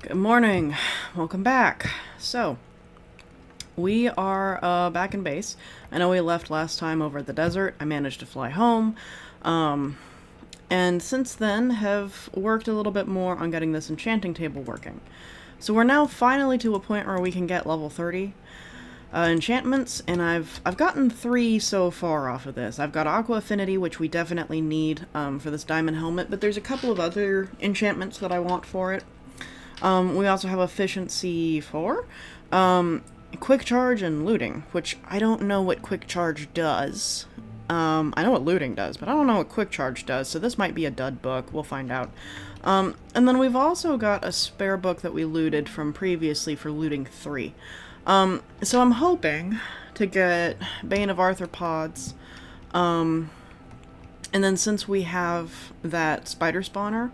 Good morning. Welcome back. So, we are back in base. I know we left last time over at the desert. I managed to fly home. And since then have worked a little bit more on getting this enchanting table working. So we're now finally to a point where we can get level 30 enchantments, and I've gotten 3 so far off of this. I've got Aqua Affinity, which we definitely need for this diamond helmet, but there's a couple of other enchantments that I want for it. We also have Efficiency 4, Quick Charge, and Looting, which I don't know what Quick Charge does. I know what Looting does, but I don't know what Quick Charge does, so this might be a dud book. We'll find out. And then we've also got a spare book that we looted from previously for Looting 3. So I'm hoping to get Bane of Arthropods, and then since we have that spider spawner,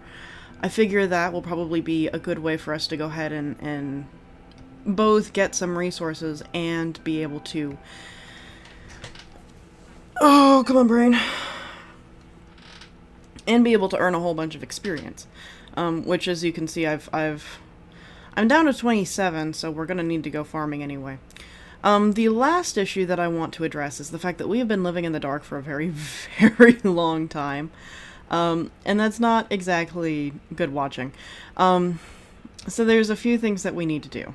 I figure that will probably be a good way for us to go ahead and both get some resources and be able to... Oh, come on, brain. And be able to earn a whole bunch of experience. Which, as you can see, I'm down to 27, so we're gonna need to go farming anyway. The last issue that I want to address is the fact that we have been living in the dark for a very, very long time. And that's not exactly good watching. So there's a few things that we need to do.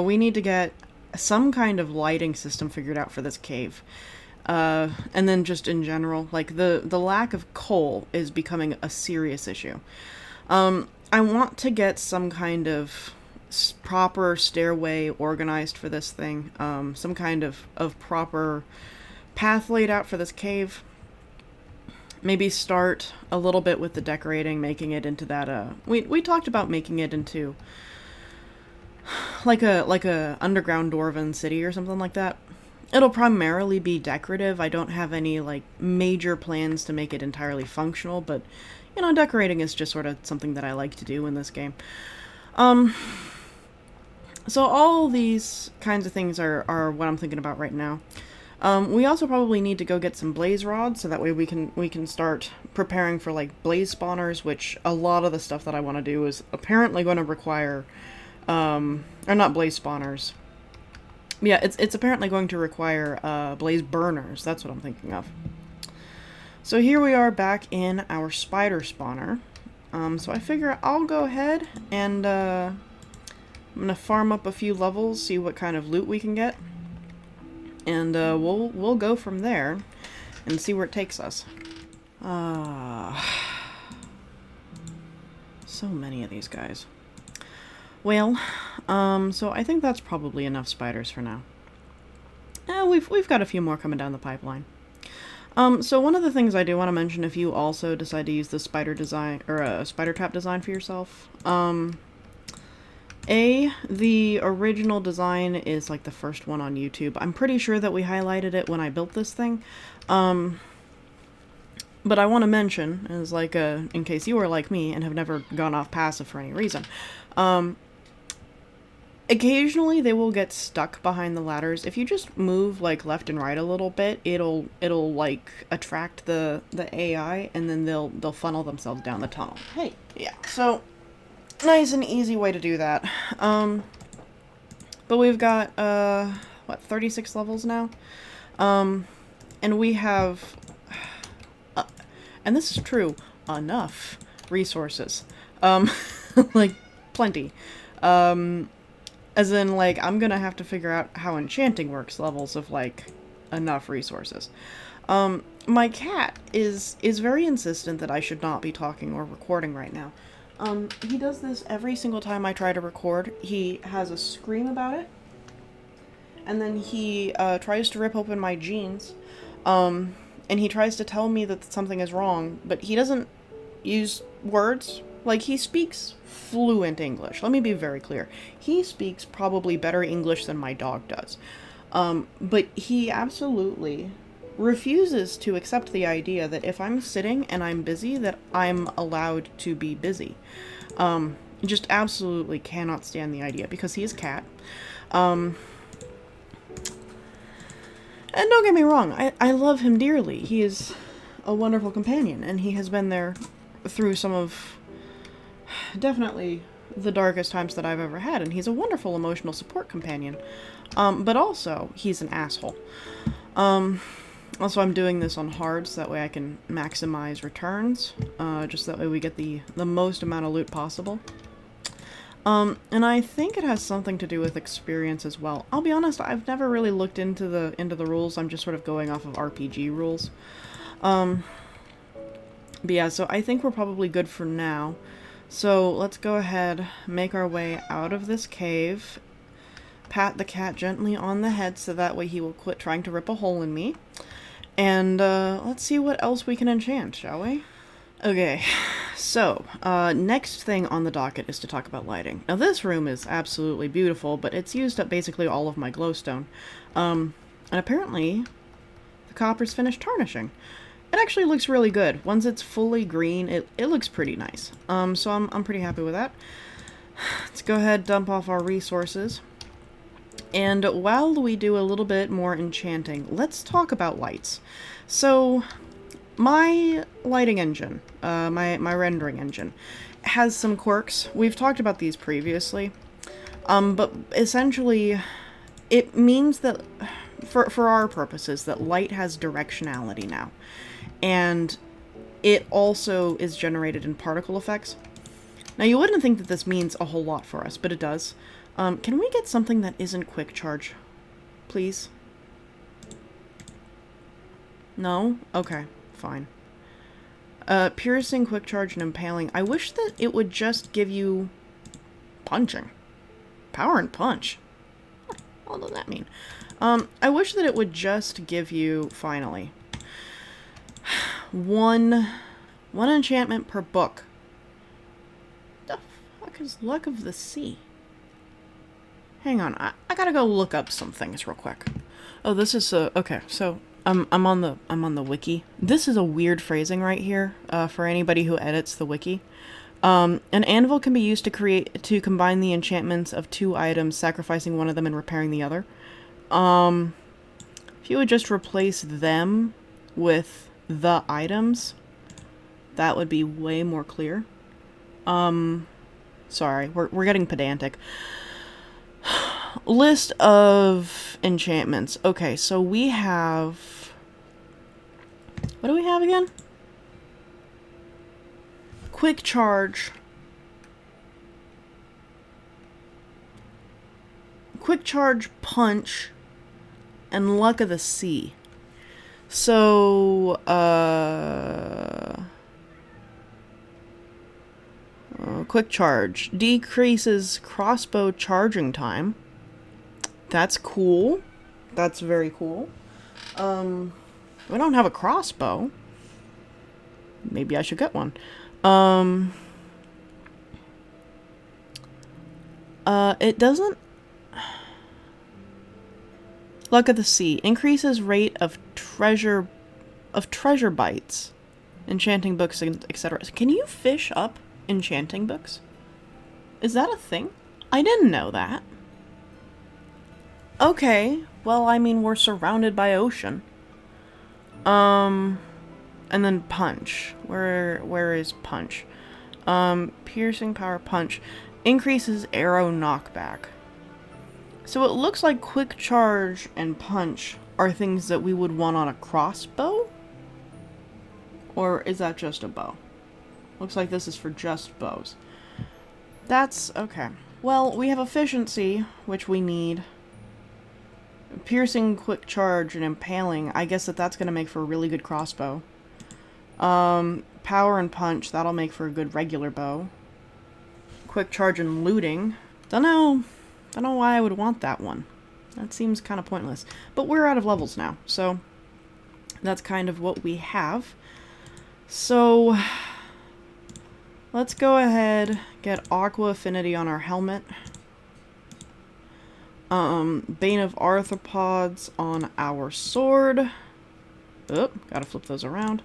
We need to get some kind of lighting system figured out for this cave. And then just in general, like the lack of coal is becoming a serious issue. I want to get some kind of proper stairway organized for this thing. Some kind of proper path laid out for this cave. Maybe start a little bit with the decorating, making it into that, we talked about making it into like a underground dwarven city or something like that. It'll primarily be decorative. I don't have any, like, major plans to make it entirely functional, but, you know, decorating is just sort of something that I like to do in this game. So all these kinds of things are what I'm thinking about right now. We also probably need to go get some blaze rods, so that way we can start preparing for, like, blaze spawners, which a lot of the stuff that I want to do is apparently going to require, or not blaze spawners. Yeah, it's apparently going to require blaze burners. That's what I'm thinking of. So here we are back in our spider spawner. So I figure I'll go ahead and I'm gonna farm up a few levels, see what kind of loot we can get, and we'll go from there and see where it takes us. So many of these guys. Well, so I think that's probably enough spiders for now. We've got a few more coming down the pipeline. So one of the things I do want to mention, if you also decide to use the spider design, or a spider trap design for yourself, the original design is like the first one on YouTube. I'm pretty sure that we highlighted it when I built this thing. But I want to mention, as like in case you are like me and have never gone off passive for any reason, occasionally they will get stuck behind the ladders. If you just move like left and right a little bit, it'll like attract the AI, and then they'll funnel themselves down the tunnel. Hey, yeah. So nice and easy way to do that. But we've got what, 36 levels now, and we have and this is true, enough resources, like plenty. As in, like, I'm gonna have to figure out how enchanting works levels of, like, enough resources. My cat is very insistent that I should not be talking or recording right now. He does this every single time I try to record. He has a scream about it, and then he tries to rip open my jeans, and he tries to tell me that something is wrong, but he doesn't use words. Like, he speaks fluent English. Let me be very clear. He speaks probably better English than my dog does. But he absolutely refuses to accept the idea that if I'm sitting and I'm busy, that I'm allowed to be busy. Just absolutely cannot stand the idea, because he is cat. And don't get me wrong, I love him dearly. He is a wonderful companion, and he has been there through some of definitely the darkest times that I've ever had, and he's a wonderful emotional support companion. But also, he's an asshole. Also, I'm doing this on hard, so that way I can maximize returns. Just that way we get the most amount of loot possible. And I think it has something to do with experience as well. I'll be honest, I've never really looked into the rules. I'm just sort of going off of RPG rules. But yeah, so I think we're probably good for now. So let's go ahead, make our way out of this cave, pat the cat gently on the head so that way he will quit trying to rip a hole in me. And let's see what else we can enchant, shall we? Okay, so next thing on the docket is to talk about lighting. Now this room is absolutely beautiful, but it's used up basically all of my glowstone. And apparently the copper's finished tarnishing. It actually looks really good. Once it's fully green, it looks pretty nice. So I'm pretty happy with that. Let's go ahead, dump off our resources. And while we do a little bit more enchanting, let's talk about lights. So my lighting engine, my rendering engine, has some quirks. We've talked about these previously. But essentially, it means that, for our purposes, that light has directionality now. And it also is generated in particle effects. Now, you wouldn't think that this means a whole lot for us, but it does. Can we get something that isn't quick charge, please? No? Okay, fine. Piercing, quick charge, and impaling. I wish that it would just give you punching. Power and punch. What does that mean? I wish that it would just give you, finally, one enchantment per book. The fuck is Luck of the Sea? Hang on, I gotta go look up some things real quick. Oh, this is okay. So I'm on the wiki. This is a weird phrasing right here for anybody who edits the wiki. An anvil can be used to combine the enchantments of two items, sacrificing one of them and repairing the other. If you would just replace them with the items, that would be way more clear. Sorry, we're getting pedantic. List of enchantments. Okay, so we have... What do we have again? Quick charge. Quick charge, punch, and Luck of the Sea. So, quick charge. Decreases crossbow charging time. That's cool. That's very cool. We don't have a crossbow. Maybe I should get one. It doesn't... Luck of the Sea. Increases rate of treasure bites. Enchanting books, etc. Can you fish up enchanting books? Is that a thing? I didn't know that. Okay, well, I mean, we're surrounded by ocean. And then punch. Where is punch? Piercing power punch. Increases arrow knockback. So it looks like quick charge and punch are things that we would want on a crossbow? Or is that just a bow? Looks like this is for just bows. That's okay. Well, we have efficiency, which we need. Piercing, quick charge, and impaling. I guess that's going to make for a really good crossbow. Power and punch. That'll make for a good regular bow. Quick charge and looting. Don't know why I would want that one. That seems kind of pointless. But we're out of levels now, so that's kind of what we have. So let's go ahead, get Aqua Affinity on our helmet. Bane of Arthropods on our sword. Oh, gotta flip those around.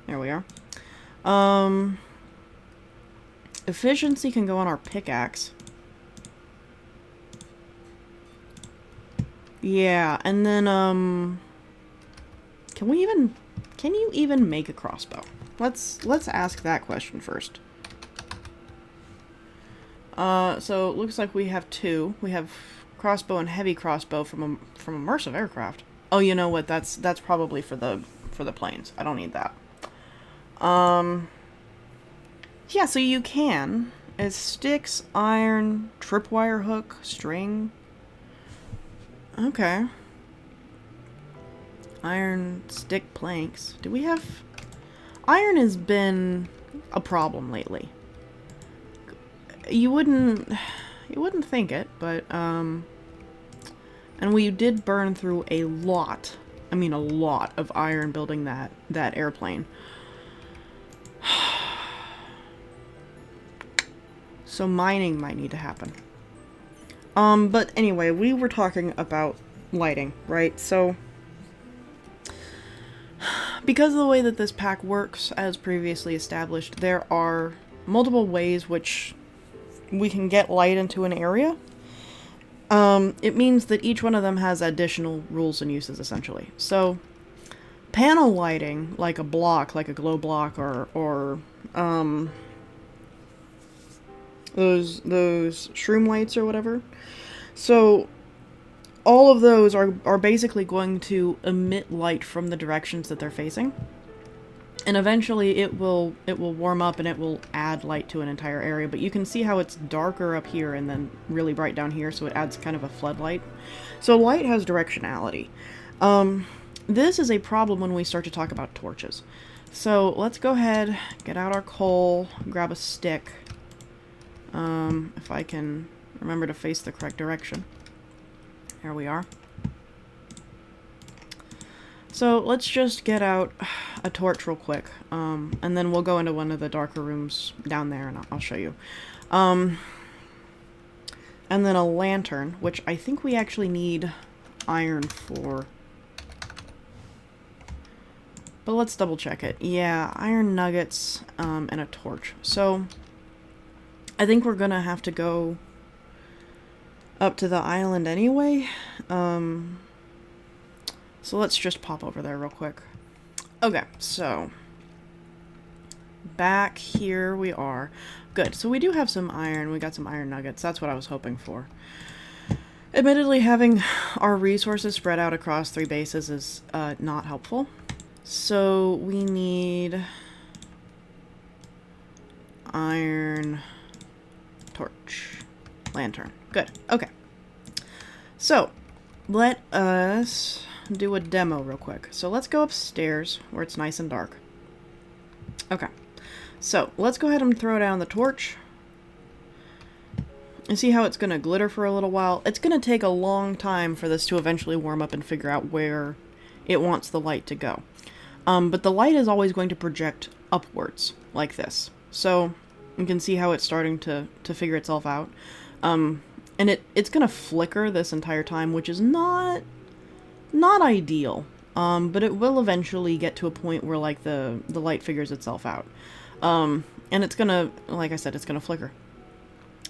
There we are. Efficiency can go on our pickaxe. Yeah, and then, can you even make a crossbow? Let's ask that question first. So it looks like we have two. We have crossbow and heavy crossbow from immersive aircraft. Oh, you know what? That's probably for the planes. I don't need that. Yeah, so you can. It's sticks, iron, tripwire hook, string. Okay. Iron stick planks. Do we have... Iron has been a problem lately. You wouldn't think it, but, and we did burn through a lot of iron building that airplane. So mining might need to happen. But anyway, we were talking about lighting, right? So, because of the way that this pack works, as previously established, there are multiple ways which we can get light into an area. It means that each one of them has additional rules and uses, essentially. So, panel lighting, like a block, like a glow block, or those shroom lights or whatever. So, all of those are basically going to emit light from the directions that they're facing. And eventually it will warm up and it will add light to an entire area. But you can see how it's darker up here and then really bright down here, so it adds kind of a floodlight. So light has directionality. This is a problem when we start to talk about torches. So let's go ahead, get out our coal, grab a stick. If I can remember to face the correct direction. There we are. So let's just get out a torch real quick, and then we'll go into one of the darker rooms down there and I'll show you. And then a lantern, which I think we actually need iron for. But let's double check it. Yeah, iron nuggets, and a torch. So I think we're gonna have to go up to the island anyway. So let's just pop over there real quick. Okay, so back here we are. Good, so we do have some iron. We got some iron nuggets. That's what I was hoping for. Admittedly, having our resources spread out across 3 bases is not helpful. So we need iron, torch, lantern. Good, okay. So let us do a demo real quick. So let's go upstairs where it's nice and dark. Okay, so let's go ahead and throw down the torch and see how it's going to glitter for a little while. It's going to take a long time for this to eventually warm up and figure out where it wants the light to go. But the light is always going to project upwards like this. So you can see how it's starting to figure itself out. And it's going to flicker this entire time, which is not ideal, but it will eventually get to a point where, like, the light figures itself out. And it's gonna, like I said, it's gonna flicker.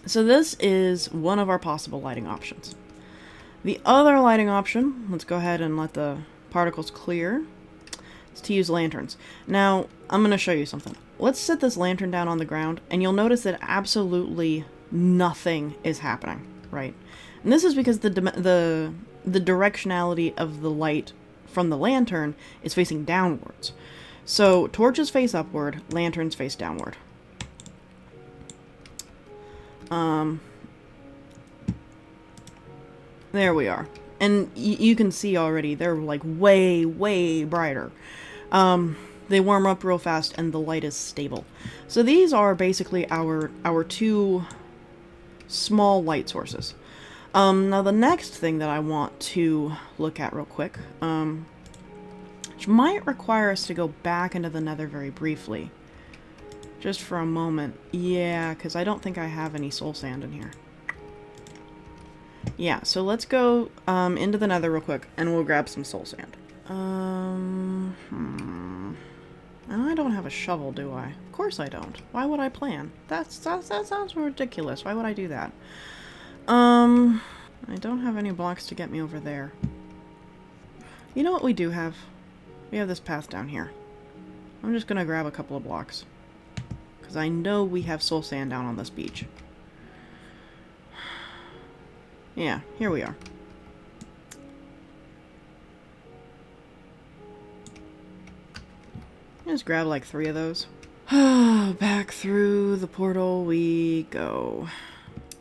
So this is one of our possible lighting options. The other lighting option, let's go ahead and let the particles clear, is to use lanterns. Now, I'm gonna show you something. Let's set this lantern down on the ground, and you'll notice that absolutely nothing is happening, right? And this is because the directionality of the light from the lantern is facing downwards. So torches face upward, lanterns face downward. There we are. And you can see already, they're like way, way brighter. They warm up real fast and the light is stable. So these are basically our 2 small light sources. Now the next thing that I want to look at real quick, which might require us to go back into the Nether very briefly. Just for a moment. Yeah, because I don't think I have any soul sand in here. Yeah, so let's go into the Nether real quick, and we'll grab some soul sand. And I don't have a shovel, do I? Of course I don't. Why would I plan? That sounds ridiculous. Why would I do that? I don't have any blocks to get me over there. You know what we do have? We have this path down here. I'm just gonna grab a couple of blocks. Because I know we have soul sand down on this beach. Yeah, here we are. Just grab like 3 of those. Back through the portal we go.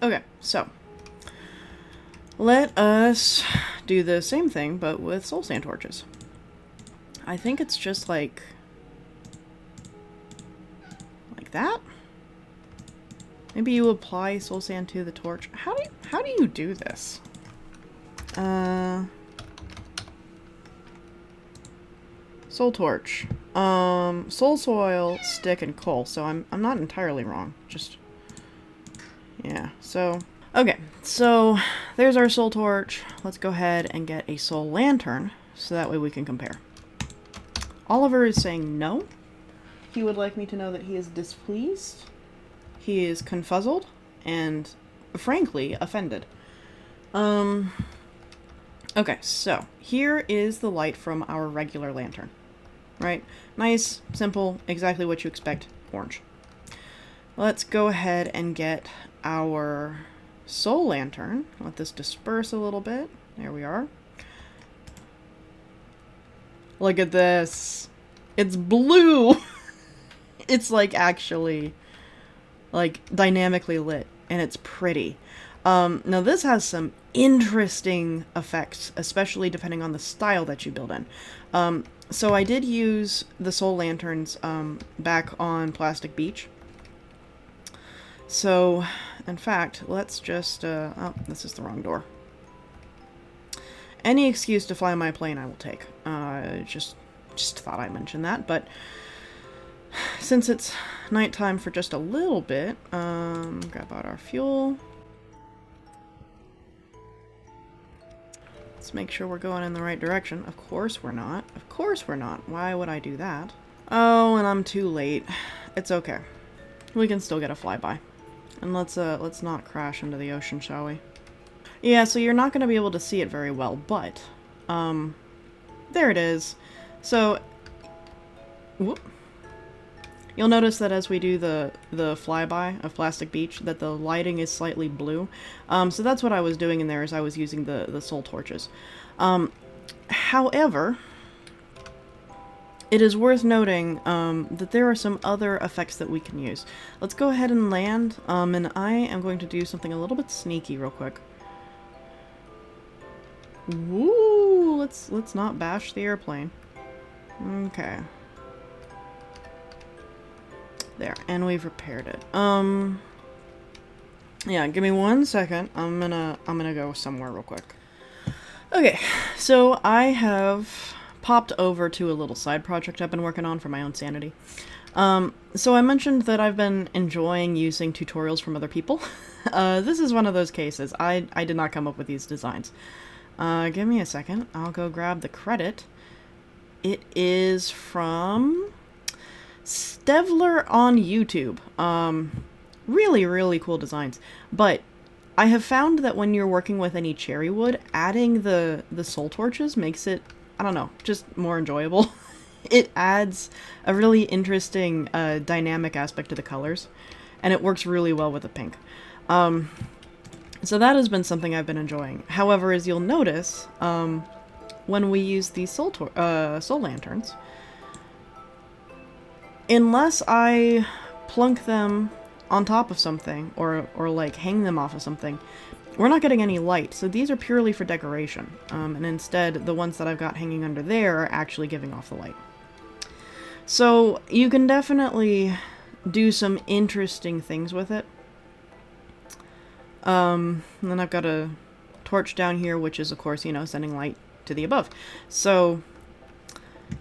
Okay, so let us do the same thing, but with soul sand torches. I think it's just like that. Maybe you apply soul sand to the torch. How do you do this? Soul torch. Soul soil, stick, and coal. So I'm not entirely wrong. Just yeah. So okay. So there's our soul torch. Let's go ahead and get a soul lantern so that way we can compare. Oliver is saying no. He would like me to know that he is displeased. He is confuzzled and, frankly, offended. Okay, so here is the light from our regular lantern, right? Nice, simple, exactly what you expect, orange. Let's go ahead and get our soul lantern. Let this disperse a little bit. There we are. Look at this. It's blue. It's like actually like dynamically lit, and it's pretty. Now this has some interesting effects, especially depending on the style that you build in. So I did use the soul lanterns back on Plastic Beach. So, in fact, let's just, oh, this is the wrong door. Any excuse to fly my plane I will take. Just thought I'd mention that, but since it's nighttime for just a little bit, grab out our fuel. Let's make sure we're going in the right direction. Of course we're not. Of course we're not. Why would I do that? Oh, and I'm too late. It's okay. We can still get a flyby. And let's not crash into the ocean, shall we? Yeah, so you're not going to be able to see it very well, but, there it is. So, whoop. You'll notice that as we do the flyby of Plastic Beach, that the lighting is slightly blue. So that's what I was doing in there, is I was using the soul torches. However, it is worth noting that there are some other effects that we can use. Let's go ahead and land, and I am going to do something a little bit sneaky real quick. Woo! Let's not bash the airplane. Okay. There, and we've repaired it. Yeah, give me 1 second. I'm gonna go somewhere real quick. Okay, so I have popped over to a little side project I've been working on for my own sanity. So I mentioned that I've been enjoying using tutorials from other people. This is one of those cases. I did not come up with these designs. Give me a second. I'll go grab the credit. It is from Stevler on YouTube. Really, really cool designs. But I have found that when you're working with any cherry wood, adding the soul torches makes it, I don't know, just more enjoyable. It adds a really interesting dynamic aspect to the colors, and it works really well with the pink. So that has been something I've been enjoying. However, as you'll notice, when we use these soul lanterns, unless I plunk them on top of something, or like hang them off of something, we're not getting any light. So these are purely for decoration, and instead the ones that I've got hanging under there are actually giving off the light. So you can definitely do some interesting things with it. And then I've got a torch down here, which is, of course, you know, sending light to the above. So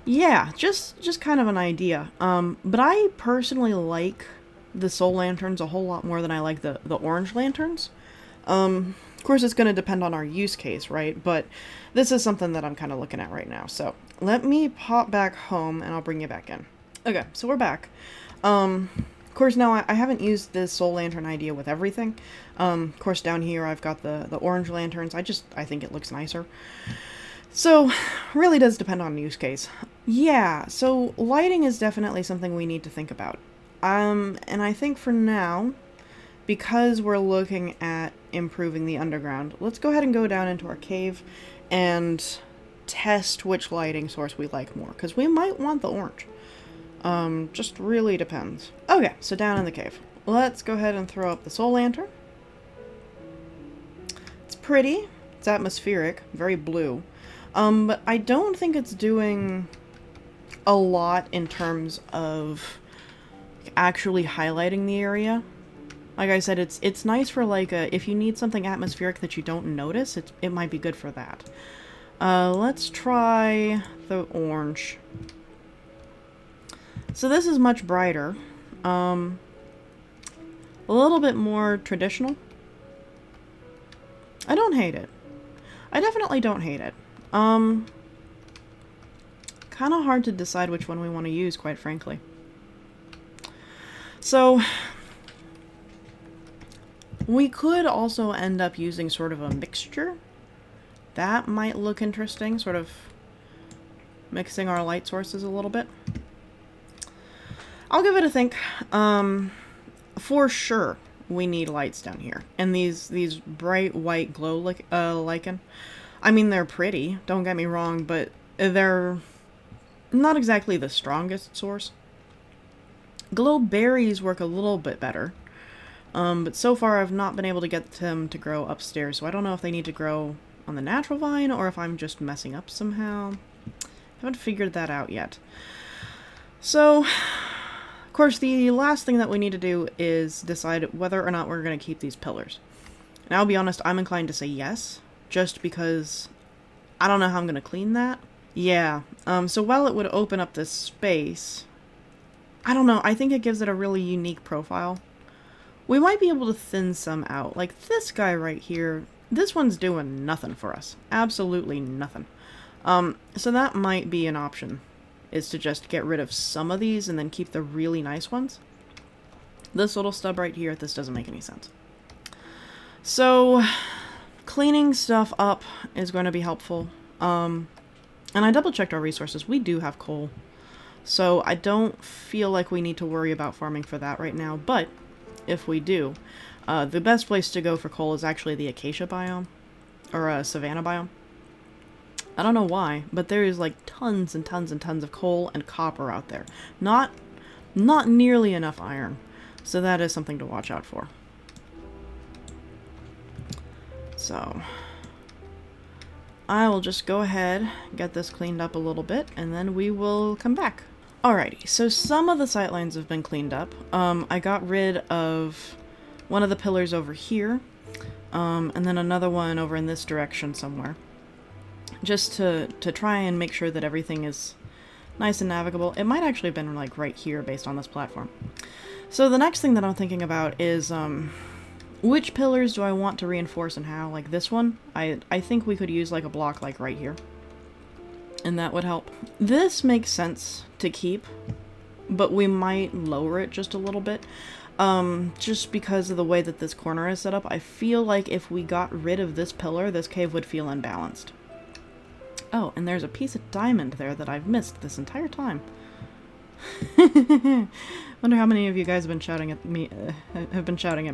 yeah, just kind of an idea. But I personally like the soul lanterns a whole lot more than I like the orange lanterns. Of course, it's going to depend on our use case, right? But this is something that I'm kind of looking at right now. So let me pop back home and I'll bring you back in. Okay, so we're back. Of course, now I haven't used this soul lantern idea with everything. Of course, down here I've got the orange lanterns. I think it looks nicer. So, really does depend on use case. Yeah, so lighting is definitely something we need to think about. And I think for now, because we're looking at improving the underground, let's go ahead and go down into our cave and test which lighting source we like more, because we might want the orange. Just really depends. Okay, so down in the cave. Let's go ahead and throw up the soul lantern. It's pretty. It's atmospheric. Very blue. But I don't think it's doing a lot in terms of actually highlighting the area. Like I said, it's nice for like if you need something atmospheric that you don't notice, it might be good for that. Let's try the orange. So this is much brighter. A little bit more traditional. I don't hate it. I definitely don't hate it. Kind of hard to decide which one we want to use, quite frankly. So, we could also end up using sort of a mixture. That might look interesting, sort of mixing our light sources a little bit. I'll give it a think. For sure, we need lights down here. And these bright white glow lichen, I mean, they're pretty, don't get me wrong, but they're not exactly the strongest source. Glow berries work a little bit better. But so far I've not been able to get them to grow upstairs, so I don't know if they need to grow on the natural vine or if I'm just messing up somehow. Haven't figured that out yet. So, of course, the last thing that we need to do is decide whether or not we're going to keep these pillars. And I'll be honest, I'm inclined to say yes, just because I don't know how I'm going to clean that. Yeah, so while it would open up this space, I don't know, I think it gives it a really unique profile. We might be able to thin some out. Like this guy right here, this one's doing nothing for us. Absolutely nothing. So that might be an option, is to just get rid of some of these and then keep the really nice ones. This little stub right here, this doesn't make any sense. So, cleaning stuff up is going to be helpful. And I double-checked our resources. We do have coal. So I don't feel like we need to worry about farming for that right now, but if we do, the best place to go for coal is actually the acacia biome, or savanna biome. I don't know why, but there is like tons and tons and tons of coal and copper out there. Not nearly enough iron, so that is something to watch out for. So, I will just go ahead, get this cleaned up a little bit, and then we will come back. Alrighty, so some of the sightlines have been cleaned up. I got rid of one of the pillars over here, and then another one over in this direction somewhere. Just to try and make sure that everything is nice and navigable. It might actually have been like right here based on this platform. So the next thing that I'm thinking about is which pillars do I want to reinforce and how? Like this one, I think we could use like a block like right here. And that would help. This makes sense to keep, but we might lower it just a little bit. Just because of the way that this corner is set up, I feel like if we got rid of this pillar, this cave would feel unbalanced. Oh, and there's a piece of diamond there that I've missed this entire time. Wonder how many of you guys have been shouting at me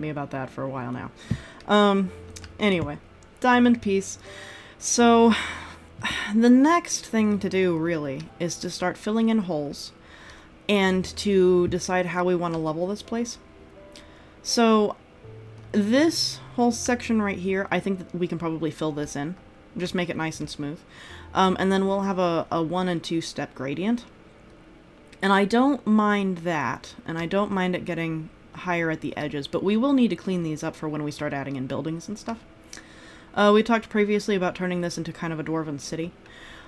about that for a while now. Anyway, diamond piece. So, the next thing to do, really, is to start filling in holes and to decide how we want to level this place. So, this whole section right here, I think that we can probably fill this in. Just make it nice and smooth. And then we'll have a 1 and 2 step gradient. And I don't mind that, and I don't mind it getting higher at the edges, but we will need to clean these up for when we start adding in buildings and stuff. We talked previously about turning this into kind of a dwarven city.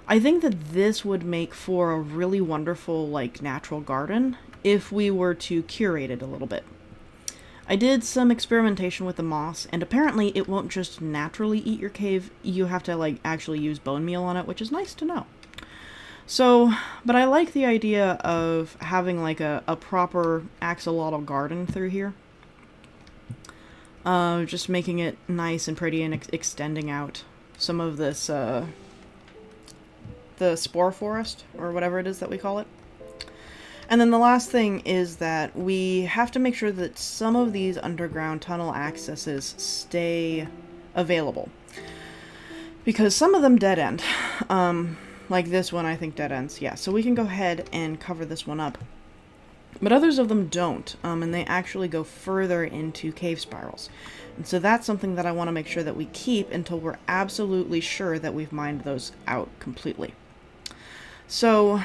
I think that this would make for a really wonderful, like, natural garden if we were to curate it a little bit. I did some experimentation with the moss, and apparently it won't just naturally eat your cave, you have to, like, actually use bone meal on it, which is nice to know. So, but I like the idea of having, like, a proper axolotl garden through here. Just making it nice and pretty and extending out some of this, the spore forest, or whatever it is that we call it. And then the last thing is that we have to make sure that some of these underground tunnel accesses stay available. Because some of them dead end. Like this one, I think dead ends. Yeah, so we can go ahead and cover this one up. But others of them don't, and they actually go further into cave spirals. And so that's something that I want to make sure that we keep until we're absolutely sure that we've mined those out completely. So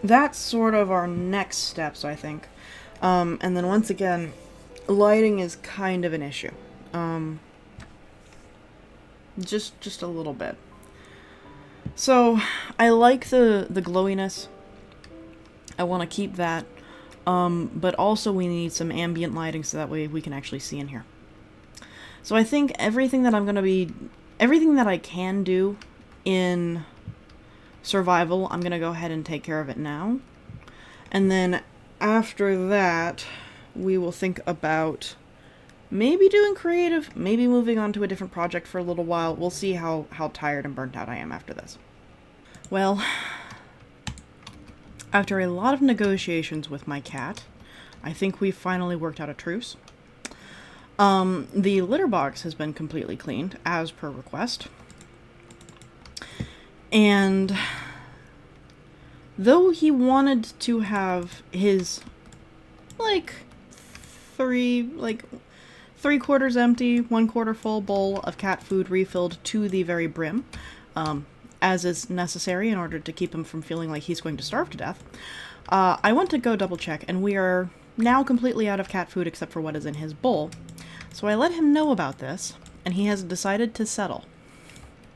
that's sort of our next steps, I think. And then once again, lighting is kind of an issue. Just a little bit. So I like the glowiness. I want to keep that. But also we need some ambient lighting so that way we can actually see in here. So I think everything that I can do in survival, I'm going to go ahead and take care of it now. And then after that, we will think about maybe doing creative, maybe moving on to a different project for a little while. We'll see how tired and burnt out I am after this. Well, after a lot of negotiations with my cat, I think we've finally worked out a truce. The litter box has been completely cleaned, as per request. And though he wanted to have his, three-quarters empty, 1/4 full bowl of cat food refilled to the very brim, as is necessary in order to keep him from feeling like he's going to starve to death, I went to go double check, and we are now completely out of cat food except for what is in his bowl. So I let him know about this, and he has decided to settle.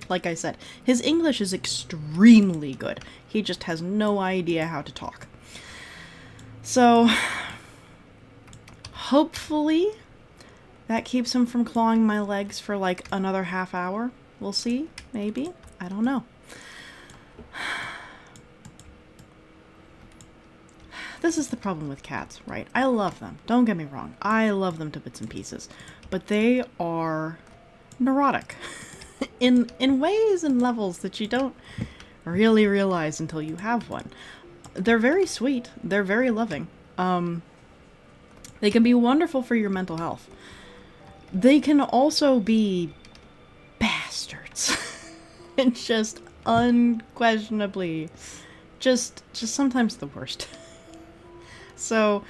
Like I said, his English is extremely good. He just has no idea how to talk. So, hopefully, that keeps him from clawing my legs for like another half hour. We'll see, maybe. I don't know. This is the problem with cats, right? I love them. Don't get me wrong. I love them to bits and pieces. But they are neurotic. in ways and levels that you don't really realize until you have one. They're very sweet. They're very loving. They can be wonderful for your mental health. They can also be bastards. And just unquestionably just sometimes the worst. So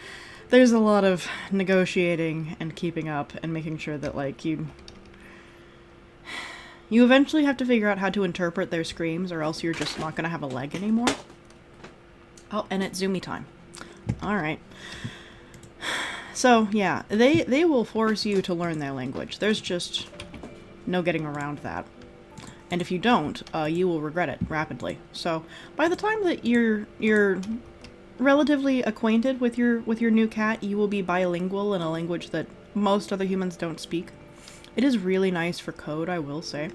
there's a lot of negotiating and keeping up and making sure that like you eventually have to figure out how to interpret their screams, or else you're just not going to have a leg anymore. Oh, and it's zoomy time. Alright. So, yeah, they will force you to learn their language. There's just no getting around that. And if you don't, you will regret it rapidly. So, by the time that you're relatively acquainted with your new cat, you will be bilingual in a language that most other humans don't speak. It is really nice for code, I will say.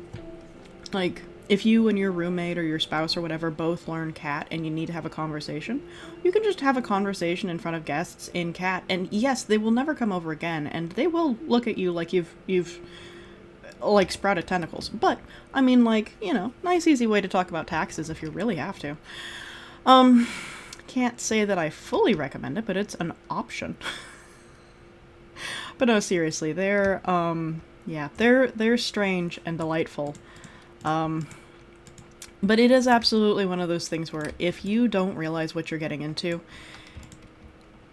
Like, if you and your roommate or your spouse or whatever both learn cat and you need to have a conversation, you can just have a conversation in front of guests in cat, and yes, they will never come over again, and they will look at you like you've like sprouted tentacles. But, I mean, like, you know, nice easy way to talk about taxes if you really have to. Can't say that I fully recommend it, but it's an option. But no, seriously, they're strange and delightful. But it is absolutely one of those things where if you don't realize what you're getting into,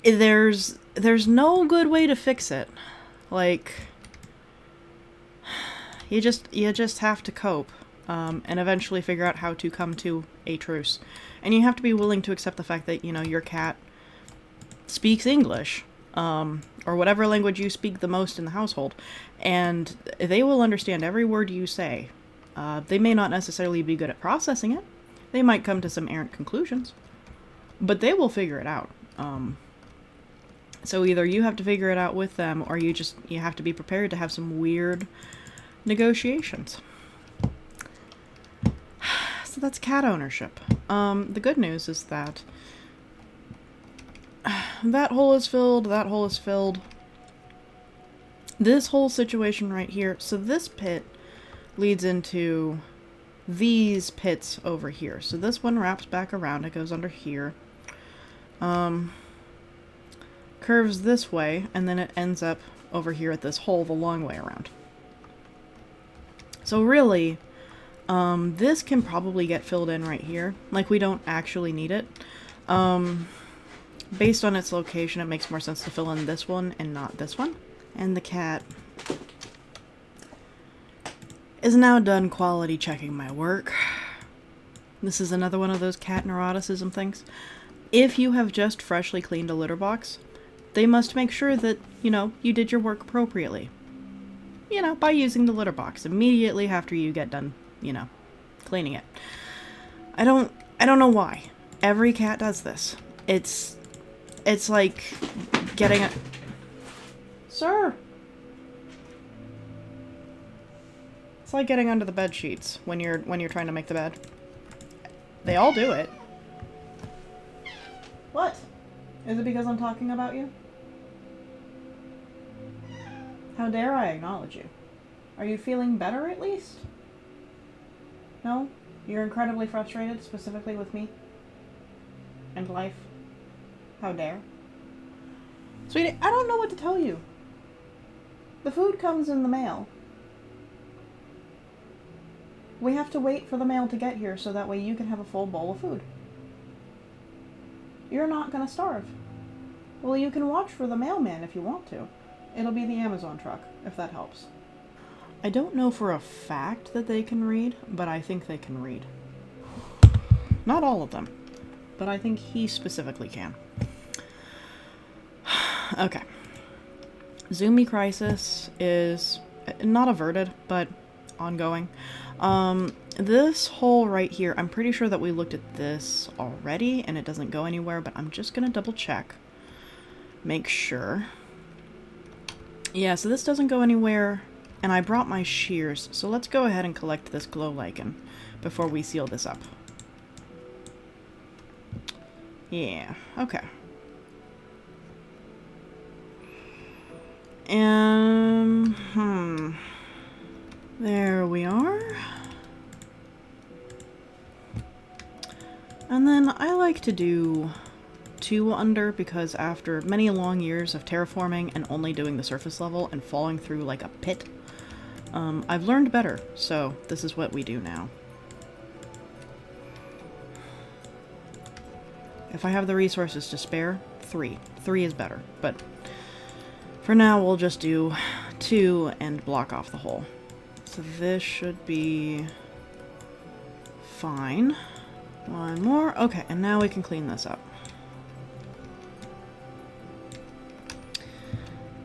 there's no good way to fix it. Like, you just have to cope, and eventually figure out how to come to a truce. And you have to be willing to accept the fact that, you know, your cat speaks English, or whatever language you speak the most in the household, and they will understand every word you say. They may not necessarily be good at processing it. They might come to some errant conclusions, but they will figure it out. So either you have to figure it out with them, or you have to be prepared to have some weird negotiations. So that's cat ownership. The good news is that that hole is filled, that hole is filled. This whole situation right here, so this pit leads into these pits over here. So this one wraps back around, it goes under here. curves this way, and then it ends up over here at this hole the long way around. So really, this can probably get filled in right here. Like, we don't actually need it. Based on its location, it makes more sense to fill in this one and not this one. And the cat is now done quality checking my work. This is another one of those cat neuroticism things. If you have just freshly cleaned a litter box, they must make sure that, you know, you did your work appropriately. You know, by using the litter box immediately after you get done, you know, cleaning it. I don't know why. Every cat does this. It's like getting a... Sir! It's like getting under the bed sheets when you're trying to make the bed. They all do it. What? Is it because I'm talking about you? How dare I acknowledge you? Are you feeling better at least? No? You're incredibly frustrated, specifically with me? And life? How dare? Sweetie, I don't know what to tell you. The food comes in the mail. We have to wait for the mail to get here so that way you can have a full bowl of food. You're not gonna starve. Well, you can watch for the mailman if you want to. It'll be the Amazon truck, if that helps. I don't know for a fact that they can read, but I think they can read. Not all of them, but I think he specifically can. Okay. Zoomy crisis is not averted, but ongoing. This hole right here, I'm pretty sure that we looked at this already and it doesn't go anywhere, but I'm just gonna double check. Make sure. Yeah, so this doesn't go anywhere, and I brought my shears, so let's go ahead and collect this glow lichen before we seal this up. Yeah, okay. There we are. And then I like to do 2 under because after many long years of terraforming and only doing the surface level and falling through like a pit, I've learned better, so this is what we do now. If I have the resources to spare, 3. 3 is better, but for now we'll just do 2 and block off the hole. So this should be fine. 1 more. Okay, and now we can clean this up.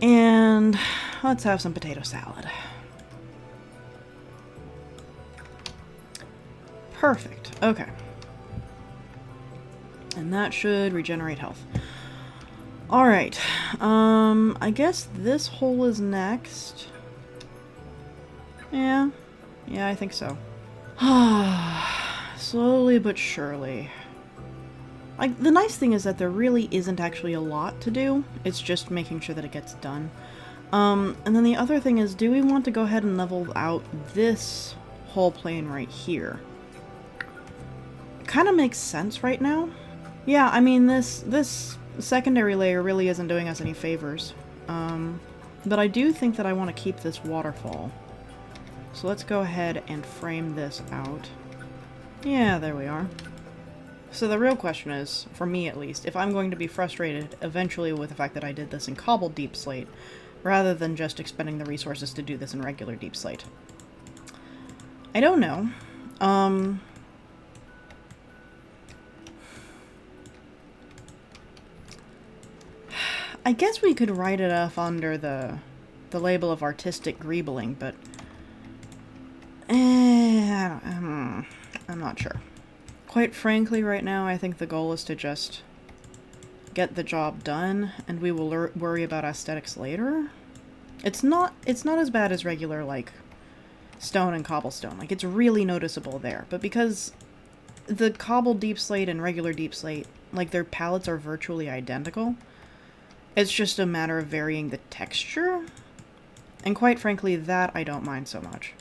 And let's have some potato salad. Perfect. Okay. And that should regenerate health. Alright. I guess this hole is next. Yeah. Yeah, I think so. Slowly but surely. Like, the nice thing is that there really isn't actually a lot to do. It's just making sure that it gets done. And then the other thing is, do we want to go ahead and level out this whole plane right here? It kind of makes sense right now. Yeah, I mean, this secondary layer really isn't doing us any favors. But I do think that I want to keep this waterfall. So let's go ahead and frame this out. Yeah, there we are. So the real question is, for me at least, if I'm going to be frustrated eventually with the fact that I did this in cobbled deep slate, rather than just expending the resources to do this in regular deep slate. I don't know. I guess we could write it off under the label of artistic greebling, but I'm not sure. Quite frankly, right now, I think the goal is to just get the job done, and we will worry about aesthetics later. It's not as bad as regular, like, stone and cobblestone. Like, it's really noticeable there. But because the cobbled deep slate and regular deep slate, like, their palettes are virtually identical, it's just a matter of varying the texture. And quite frankly, that I don't mind so much.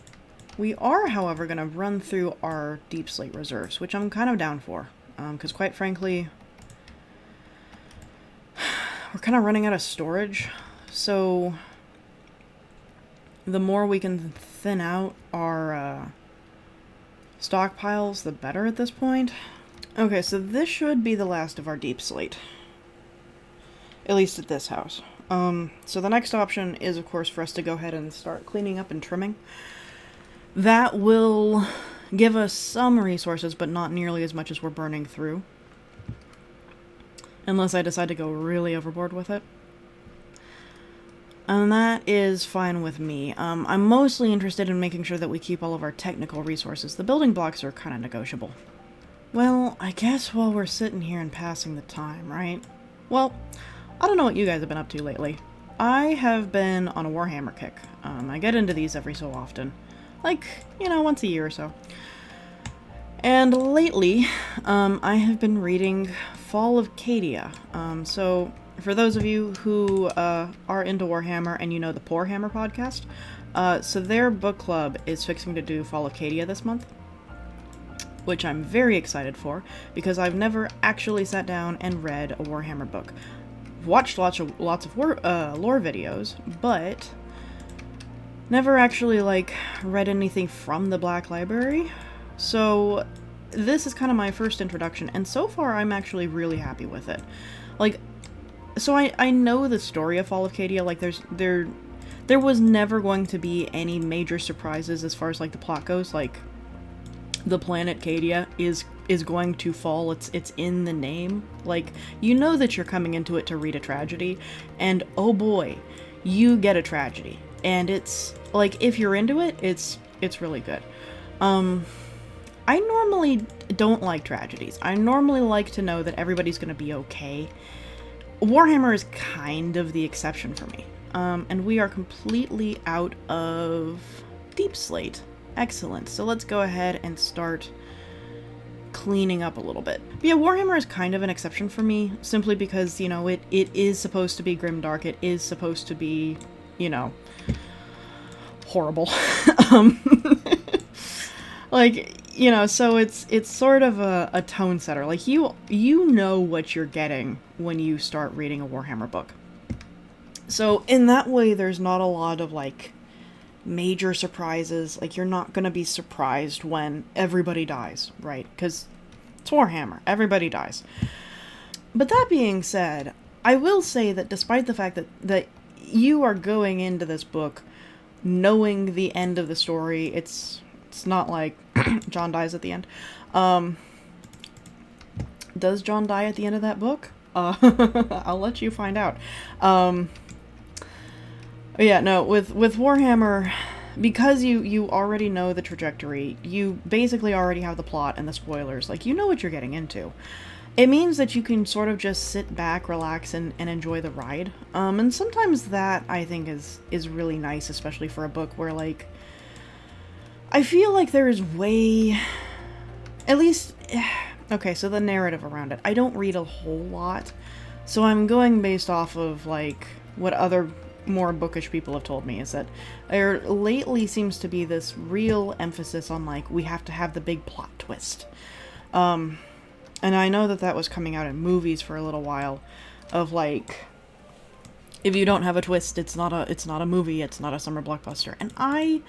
We are, however, going to run through our deep slate reserves, which I'm kind of down for. Because quite frankly, we're kind of running out of storage, so the more we can thin out our stockpiles, the better at this point. Okay, so this should be the last of our deep slate. At least at this house. So the next option is, of course, for us to go ahead and start cleaning up and trimming. That will give us some resources, but not nearly as much as we're burning through. Unless I decide to go really overboard with it. And that is fine with me. I'm mostly interested in making sure that we keep all of our technical resources. The building blocks are kind of negotiable. Well, I guess while we're sitting here and passing the time, right? Well, I don't know what you guys have been up to lately. I have been on a Warhammer kick. I get into these every so often. Like, you know, once a year or so. And lately, I have been reading Fall of Cadia. So, for those of you who are into Warhammer and you know the Poor Hammer podcast, so their book club is fixing to do Fall of Cadia this month, which I'm very excited for, because I've never actually sat down and read a Warhammer book. Watched lots of lore videos, but never actually, like, read anything from the Black Library. So this is kind of my first introduction, and so far I'm actually really happy with it. Like, so I know the story of Fall of Cadia. Like, there was never going to be any major surprises as far as, like, the plot goes. Like, the planet Cadia is going to fall. It's in the name. Like, you know that you're coming into it to read a tragedy, and oh boy, you get a tragedy. And it's, like, if you're into it, it's really good. I normally don't like tragedies. I normally like to know that everybody's gonna be okay. Warhammer is kind of the exception for me. And we are completely out of Deep Slate. Excellent. So let's go ahead and start cleaning up a little bit. But yeah, Warhammer is kind of an exception for me, simply because, you know, it is supposed to be grimdark. It is supposed to be, you know, horrible. Like, you know, so it's sort of a tone setter. Like, you know what you're getting when you start reading a Warhammer book. So in that way, there's not a lot of, like, major surprises. Like, you're not gonna be surprised when everybody dies, right? Because it's Warhammer. Everybody dies. But that being said, I will say that despite the fact that you are going into this book knowing the end of the story, it's not like John dies at the end. Does John die at the end of that book? I'll let you find out. Yeah, no, with Warhammer, because you already know the trajectory, you basically already have the plot and the spoilers, like, you know what you're getting into. It means that you can sort of just sit back, relax, and enjoy the ride. And sometimes that, I think, is really nice, especially for a book where, like, I feel like there is way... At least... Okay, so the narrative around it. I don't read a whole lot, so I'm going based off of, like, what other more bookish people have told me, is that there lately seems to be this real emphasis on, like, we have to have the big plot twist. And I know that was coming out in movies for a little while, of, like, if you don't have a twist, it's not a movie, it's not a summer blockbuster. And I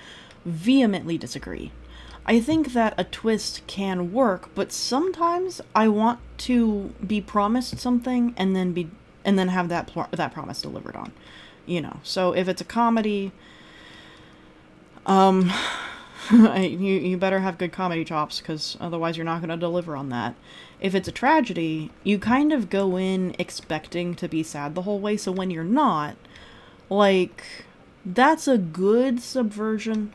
vehemently disagree. I think that a twist can work, but sometimes I want to be promised something and then have that promise delivered on. You know, so if it's a comedy, you better have good comedy chops, because otherwise you're not going to deliver on that. If it's a tragedy, you kind of go in expecting to be sad the whole way, so when you're not, like, that's a good subversion.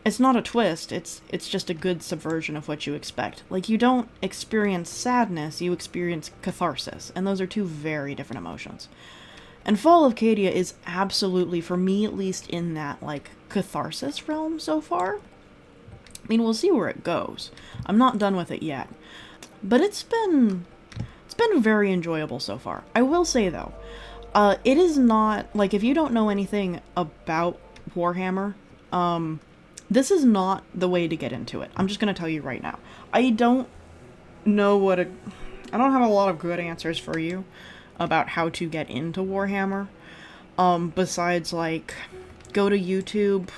It's not a twist, it's just a good subversion of what you expect. Like, you don't experience sadness, you experience catharsis, and those are two very different emotions. And Fall of Cadia is absolutely, for me at least, in that, like, catharsis realm so far. I mean, we'll see where it goes. I'm not done with it yet. But it's been very enjoyable so far. I will say, though, it is not, like, if you don't know anything about Warhammer, this is not the way to get into it. I'm just going to tell you right now. I don't have a lot of good answers for you. about how to get into Warhammer. Besides, like, go to YouTube,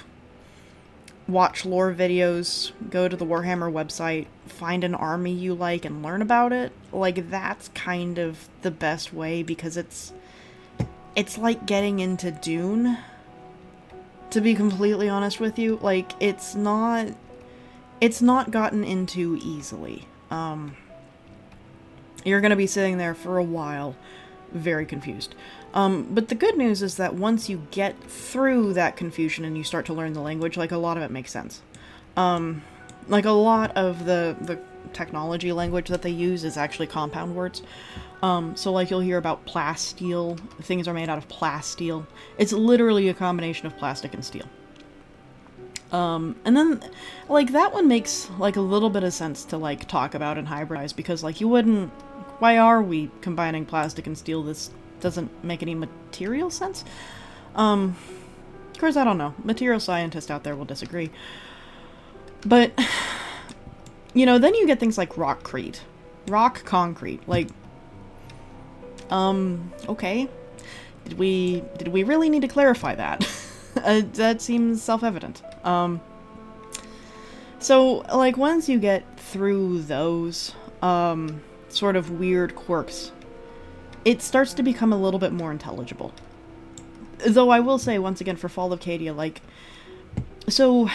watch lore videos, go to the Warhammer website, find an army you like and learn about it. Like, that's kind of the best way, because it's like getting into Dune, to be completely honest with you. Like, it's not gotten into easily. You're gonna be sitting there for a while, very confused. But the good news is that once you get through that confusion and you start to learn the language, like, a lot of it makes sense. Like, a lot of the technology language that they use is actually compound words. So, like, you'll hear about plasteel. Things are made out of plasteel. It's literally a combination of plastic and steel. And then, like, that one makes, like, a little bit of sense to, like, talk about and hybridize, because, like, you wouldn't... Why are we combining plastic and steel? This doesn't make any material sense. Of course, I don't know. Material scientists out there will disagree. But, you know, then you get things like rockcrete. Rock concrete. Like, okay. Did we really need to clarify that? That seems self-evident. So, like, once you get through those, sort of weird quirks, it starts to become a little bit more intelligible. Though I will say, once again, for Fall of Cadia, like, so,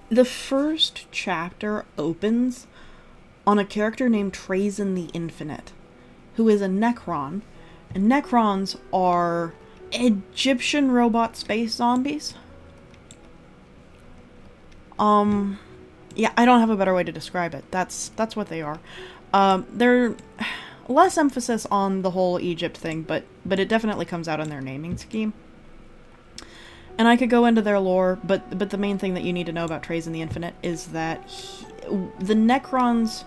the first chapter opens on a character named Trazyn the Infinite, who is a Necron, and Necrons are Egyptian robot space zombies. Yeah, I don't have a better way to describe it. That's what they are. They're less emphasis on the whole Egypt thing, but it definitely comes out in their naming scheme. And I could go into their lore, but the main thing that you need to know about Trazyn the Infinite is that the Necrons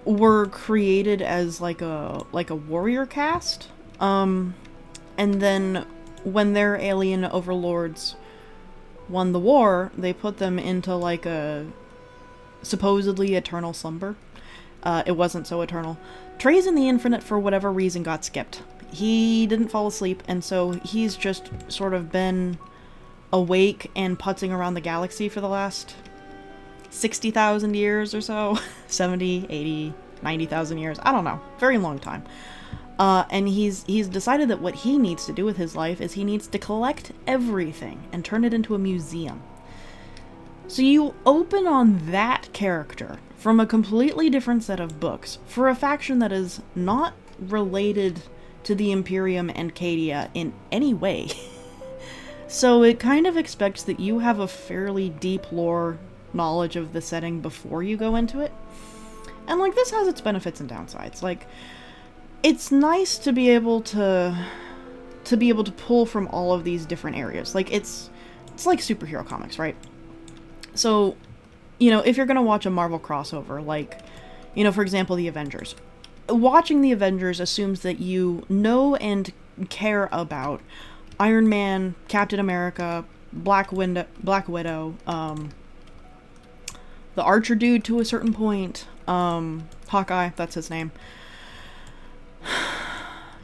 were created as like a warrior caste. And then when their alien overlords won the war, they put them into like a supposedly eternal slumber. It wasn't so eternal. Trazyn the Infinite, for whatever reason, got skipped. He didn't fall asleep, and so he's just sort of been awake and putzing around the galaxy for the last 60,000 years or so. 70, 80, 90,000 years. I don't know. Very long time. And he's decided that what he needs to do with his life is he needs to collect everything and turn it into a museum. So you open on that character from a completely different set of books for a faction that is not related to the Imperium and Cadia in any way. So it kind of expects that you have a fairly deep lore knowledge of the setting before you go into it. And, like, this has its benefits and downsides. Like, it's nice to be able to pull from all of these different areas. Like, it's like superhero comics, right? So, you know, if you're gonna watch a Marvel crossover, like, you know, for example, the Avengers. Watching the Avengers assumes that you know and care about Iron Man, Captain America, Black Widow, the Archer dude to a certain point, Hawkeye, that's his name.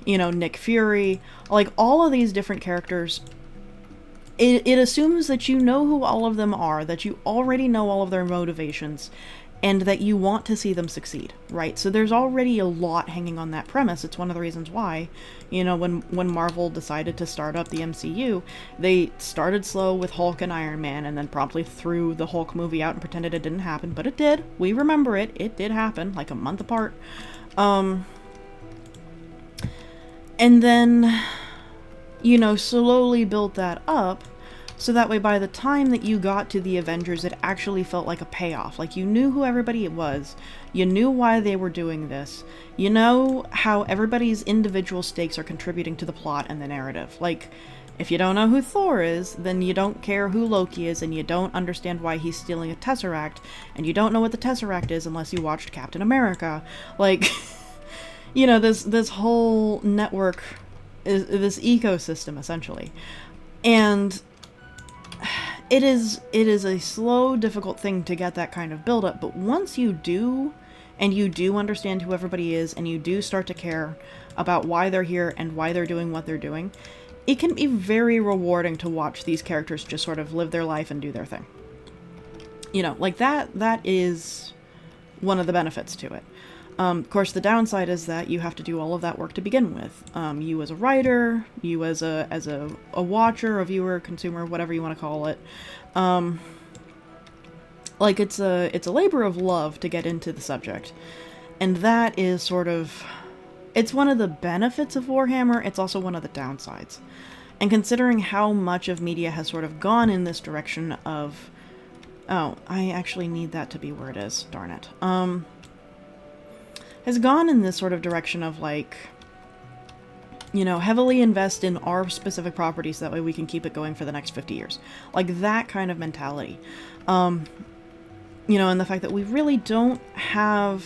You know, Nick Fury, like, all of these different characters, it assumes that you know who all of them are, that you already know all of their motivations, and that you want to see them succeed, right? So there's already a lot hanging on that premise. It's one of the reasons why, you know, when Marvel decided to start up the MCU, they started slow with Hulk and Iron Man, and then promptly threw the Hulk movie out and pretended it didn't happen, but it did. We remember it. It did happen, like a month apart. And then, you know, slowly built that up, so that way by the time that you got to the Avengers, it actually felt like a payoff. Like, you knew who everybody was, you knew why they were doing this, you know how everybody's individual stakes are contributing to the plot and the narrative. Like, if you don't know who Thor is, then you don't care who Loki is, and you don't understand why he's stealing a Tesseract, and you don't know what the Tesseract is unless you watched Captain America. Like... You know, this whole network is this ecosystem, essentially. And it is a slow, difficult thing to get that kind of build-up, but once you do, and you do understand who everybody is, and you do start to care about why they're here and why they're doing what they're doing, it can be very rewarding to watch these characters just sort of live their life and do their thing. You know, like that is one of the benefits to it. Of course, the downside is that you have to do all of that work to begin with. You as a writer, you as a watcher, a viewer, consumer, whatever you want to call it. Like, it's a labor of love to get into the subject. And that is sort of... It's one of the benefits of Warhammer, it's also one of the downsides. And considering how much of media has sort of gone in this direction of... Oh, I actually need that to be where it is, darn it. Has gone in this sort of direction of, like, you know, heavily invest in our specific properties, that way we can keep it going for the next 50 years. Like, that kind of mentality. You know, and the fact that we really don't have...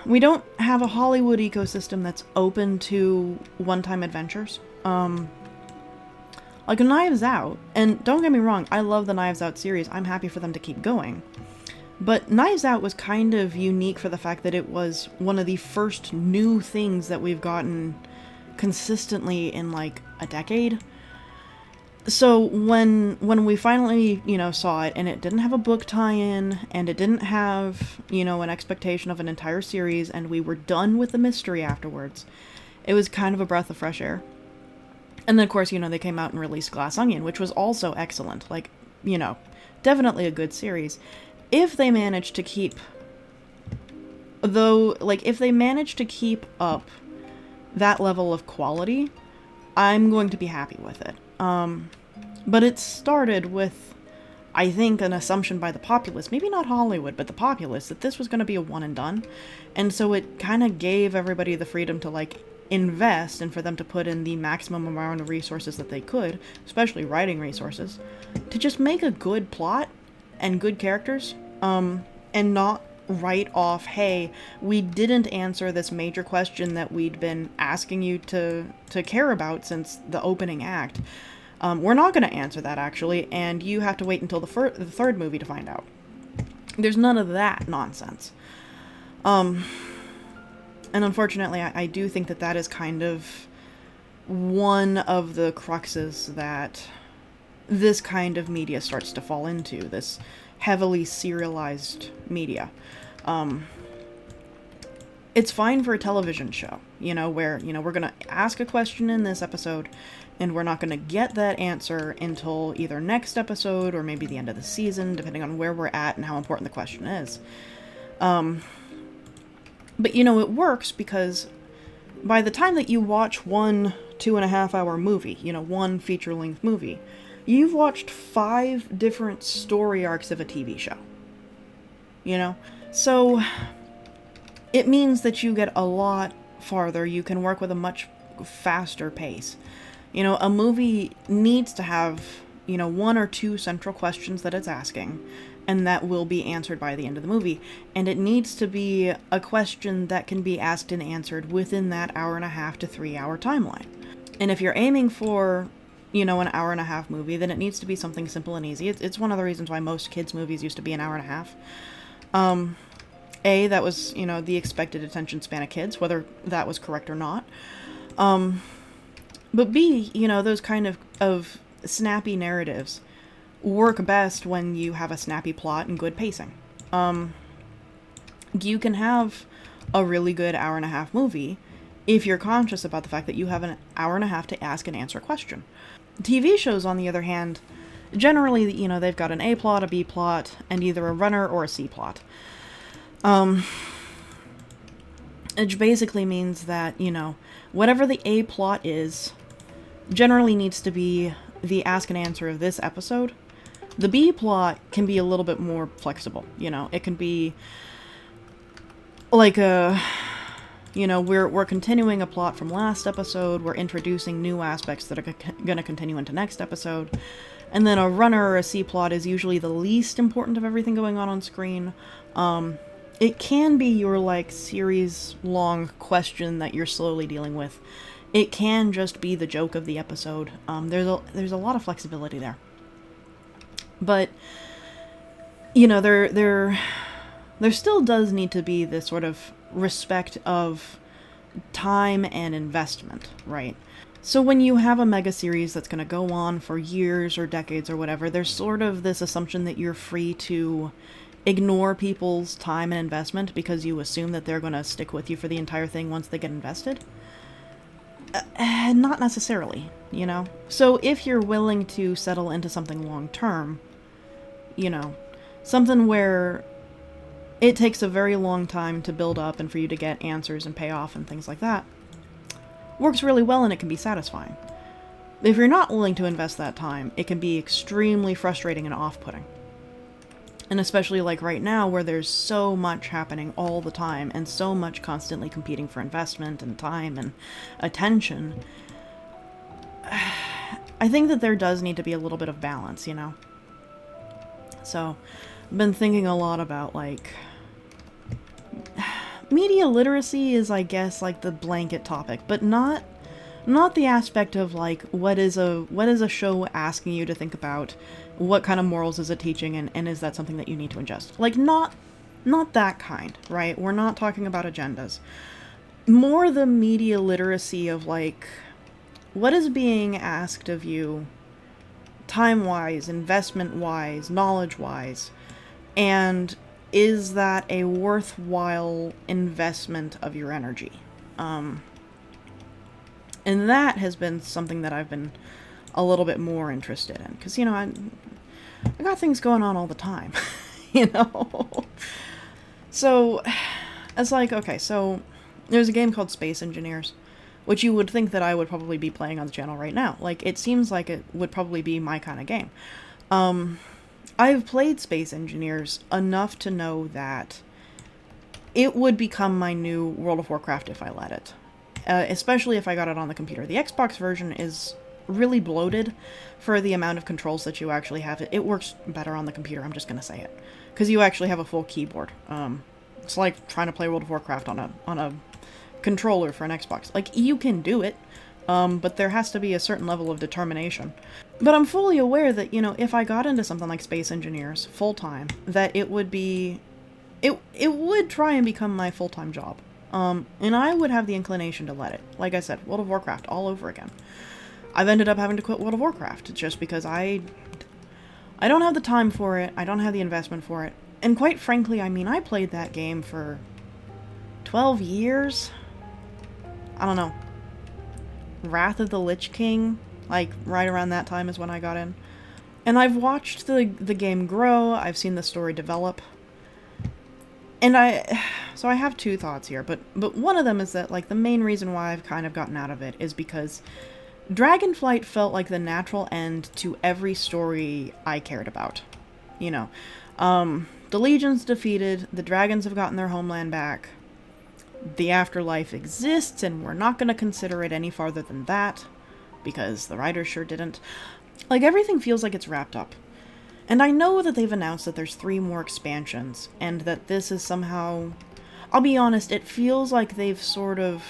We don't have a Hollywood ecosystem that's open to one-time adventures. Like Knives Out, and don't get me wrong, I love the Knives Out series, I'm happy for them to keep going. But Knives Out was kind of unique for the fact that it was one of the first new things that we've gotten consistently in like a decade. So when we finally, you know, saw it, and it didn't have a book tie-in, and it didn't have, you know, an expectation of an entire series, and we were done with the mystery afterwards, it was kind of a breath of fresh air. And then, of course, you know, they came out and released Glass Onion, which was also excellent. Like, you know, definitely a good series. If they manage to keep... Though, like, if they manage to keep up that level of quality, I'm going to be happy with it. But it started with, I think, an assumption by the populace, maybe not Hollywood, but the populace, that this was going to be a one and done. And so it kind of gave everybody the freedom to, like, invest, and for them to put in the maximum amount of resources that they could, especially writing resources, to just make a good plot and good characters, and not write off, hey, we didn't answer this major question that we'd been asking you to care about since the opening act. We're not going to answer that, actually, and you have to wait until the third movie to find out. There's none of that nonsense. And unfortunately, I do think that that is kind of one of the cruxes that this kind of media starts to fall into, this heavily serialized media. It's fine for a television show, you know, where, you know, we're going to ask a question in this episode, and we're not going to get that answer until either next episode or maybe the end of the season, depending on where we're at and how important the question is. But, you know, it works because by the time that you watch one 2.5-hour movie, you know, one feature-length movie, you've watched 5 different story arcs of a TV show. You know? So, it means that you get a lot farther. You can work with a much faster pace. You know, a movie needs to have, you know, 1 or 2 central questions that it's asking, and that will be answered by the end of the movie. And it needs to be a question that can be asked and answered within that 1.5 to 3 hour timeline. And if you're aiming for, you know, an 1.5 hour movie, then it needs to be something simple and easy. It's one of the reasons why most kids' movies used to be an 1.5 hours. That was, you know, the expected attention span of kids, whether that was correct or not. But B, you know, those kind of snappy narratives work best when you have a snappy plot and good pacing. You can have a really good 1.5 hour movie if you're conscious about the fact that you have an 1.5 hours to ask and answer a question. TV shows, on the other hand, generally, you know, they've got an A plot, a B plot, and either a runner or a C plot. Which basically means that, you know, whatever the A plot is, generally needs to be the ask and answer of this episode. The B plot can be a little bit more flexible, you know. It can be like you know, we're continuing a plot from last episode, we're introducing new aspects that are going to continue into next episode, and then a runner or a C plot is usually the least important of everything going on screen. It can be your, like, series-long question that you're slowly dealing with. It can just be the joke of the episode. There's a lot of flexibility there. But, you know, there still does need to be this sort of respect of time and investment, right? So when you have a mega series that's going to go on for years or decades or whatever, there's sort of this assumption that you're free to ignore people's time and investment because you assume that they're going to stick with you for the entire thing once they get invested. Not necessarily, you know? So if you're willing to settle into something long term, you know, something where it takes a very long time to build up and for you to get answers and pay off and things like that, works really well and it can be satisfying. If you're not willing to invest that time, it can be extremely frustrating and off-putting. And especially like right now where there's so much happening all the time and so much constantly competing for investment and time and attention, I think that there does need to be a little bit of balance, you know? So, I've been thinking a lot about like media literacy is, I guess, like the blanket topic, but not the aspect of like what is a show asking you to think about, what kind of morals is it teaching, and is that something that you need to ingest? Like not that kind, right? We're not talking about agendas. More the media literacy of like what is being asked of you time-wise, investment-wise, knowledge-wise, and is that a worthwhile investment of your energy? And that has been something that I've been a little bit more interested in. Because, you know, I got things going on all the time, you know? So, it's like, okay, so there's a game called Space Engineers, which you would think that I would probably be playing on the channel right now. Like, it seems like it would probably be my kind of game. I've played Space Engineers enough to know that it would become my new World of Warcraft if I let it. Especially if I got it on the computer. The Xbox version is really bloated for the amount of controls that you actually have. It works better on the computer, I'm just gonna say it. Because you actually have a full keyboard. It's like trying to play World of Warcraft on a controller for an Xbox. Like, you can do it, but there has to be a certain level of determination. But I'm fully aware that, you know, if I got into something like Space Engineers full-time, that it would be... It would try and become my full-time job. And I would have the inclination to let it. Like I said, World of Warcraft all over again. I've ended up having to quit World of Warcraft just because I don't have the time for it, I don't have the investment for it. And quite frankly, I mean, I played that game for 12 years? I don't know. Wrath of the Lich King, like, right around that time is when I got in. And I've watched the game grow, I've seen the story develop. And so I have two thoughts here, but one of them is that, like, the main reason why I've kind of gotten out of it is because Dragonflight felt like the natural end to every story I cared about. You know, the Legion's defeated, the dragons have gotten their homeland back, the afterlife exists, and we're not going to consider it any farther than that, because the writers sure didn't. Like, everything feels like it's wrapped up. And I know that they've announced that there's 3 more expansions, and that this is somehow... I'll be honest, it feels like they've sort of...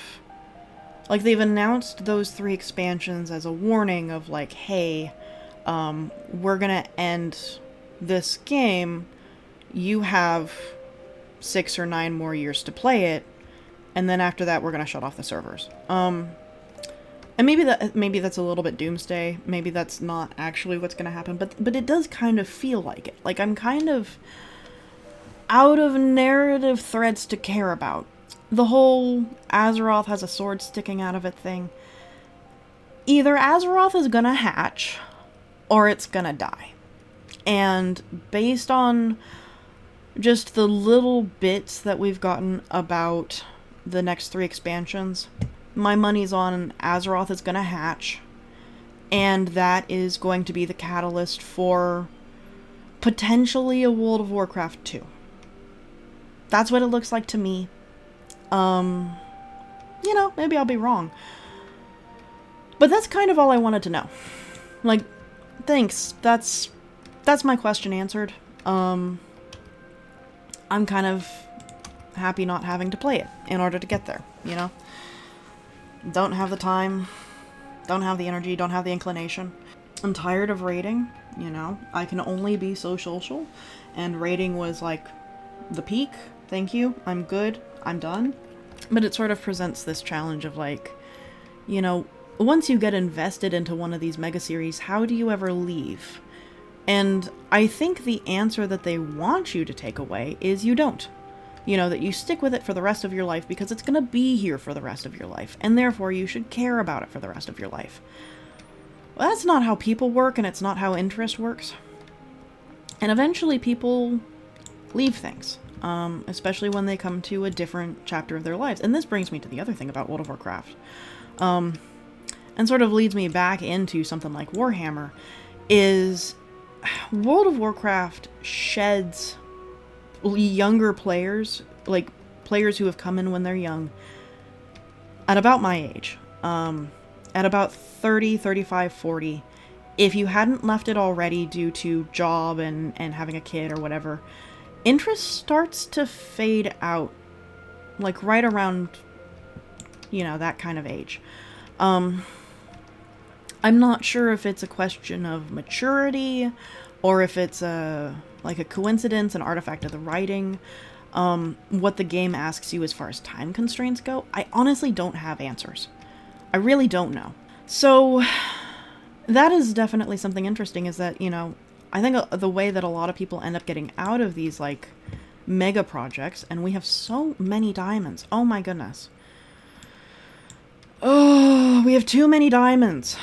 Like, they've announced those 3 expansions as a warning of, like, hey, we're gonna end this game, you have 6 or 9 more years to play it, and then after that we're gonna shut off the servers. And maybe that's a little bit doomsday, maybe that's not actually what's gonna happen, but it does kind of feel like it. Like, I'm kind of out of narrative threads to care about. The whole Azeroth has a sword sticking out of it thing. Either Azeroth is gonna hatch, or it's gonna die. And based on just the little bits that we've gotten about the next 3 expansions, my money's on Azeroth is gonna hatch, and that is going to be the catalyst for potentially a World of Warcraft 2. That's what it looks like to me. You know, maybe I'll be wrong. But that's kind of all I wanted to know. Like, thanks. That's my question answered. I'm kind of happy not having to play it in order to get there, you know? Don't have the time, don't have the energy, don't have the inclination. I'm tired of raiding, you know? I can only be so social, and raiding was, like, the peak. Thank you. I'm good. I'm done. But it sort of presents this challenge of like, you know, once you get invested into one of these mega series, how do you ever leave? And I think the answer that they want you to take away is you don't. You know, that you stick with it for the rest of your life because it's going to be here for the rest of your life, and therefore you should care about it for the rest of your life. Well, that's not how people work, and it's not how interest works. And eventually people leave things, especially when they come to a different chapter of their lives. And this brings me to the other thing about World of Warcraft, and sort of leads me back into something like Warhammer, is World of Warcraft sheds younger players, like players who have come in when they're young, at about my age, at about 30, 35, 40, if you hadn't left it already due to job and having a kid or whatever, interest starts to fade out, like right around, you know, that kind of age. I'm not sure if it's a question of maturity, or if it's like a coincidence, an artifact of the writing, what the game asks you as far as time constraints go. I honestly don't have answers. I really don't know. So that is definitely something interesting, is that, you know, I think the way that a lot of people end up getting out of these, like, mega projects, and we have so many diamonds. Oh my goodness. Oh, we have too many diamonds.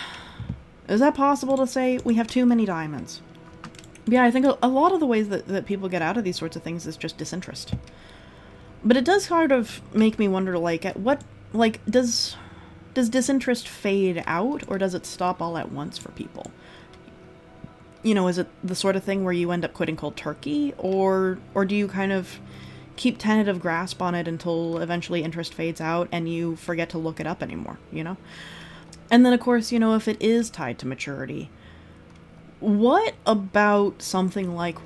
Is that possible to say? We have too many diamonds. Yeah, I think a lot of the ways that people get out of these sorts of things is just disinterest. But it does sort of make me wonder, like, at what, like, does disinterest fade out, or does it stop all at once for people? You know, is it the sort of thing where you end up quitting cold turkey, or do you kind of keep tentative grasp on it until eventually interest fades out and you forget to look it up anymore, you know? And then, of course, you know, if it is tied to maturity, what about something like,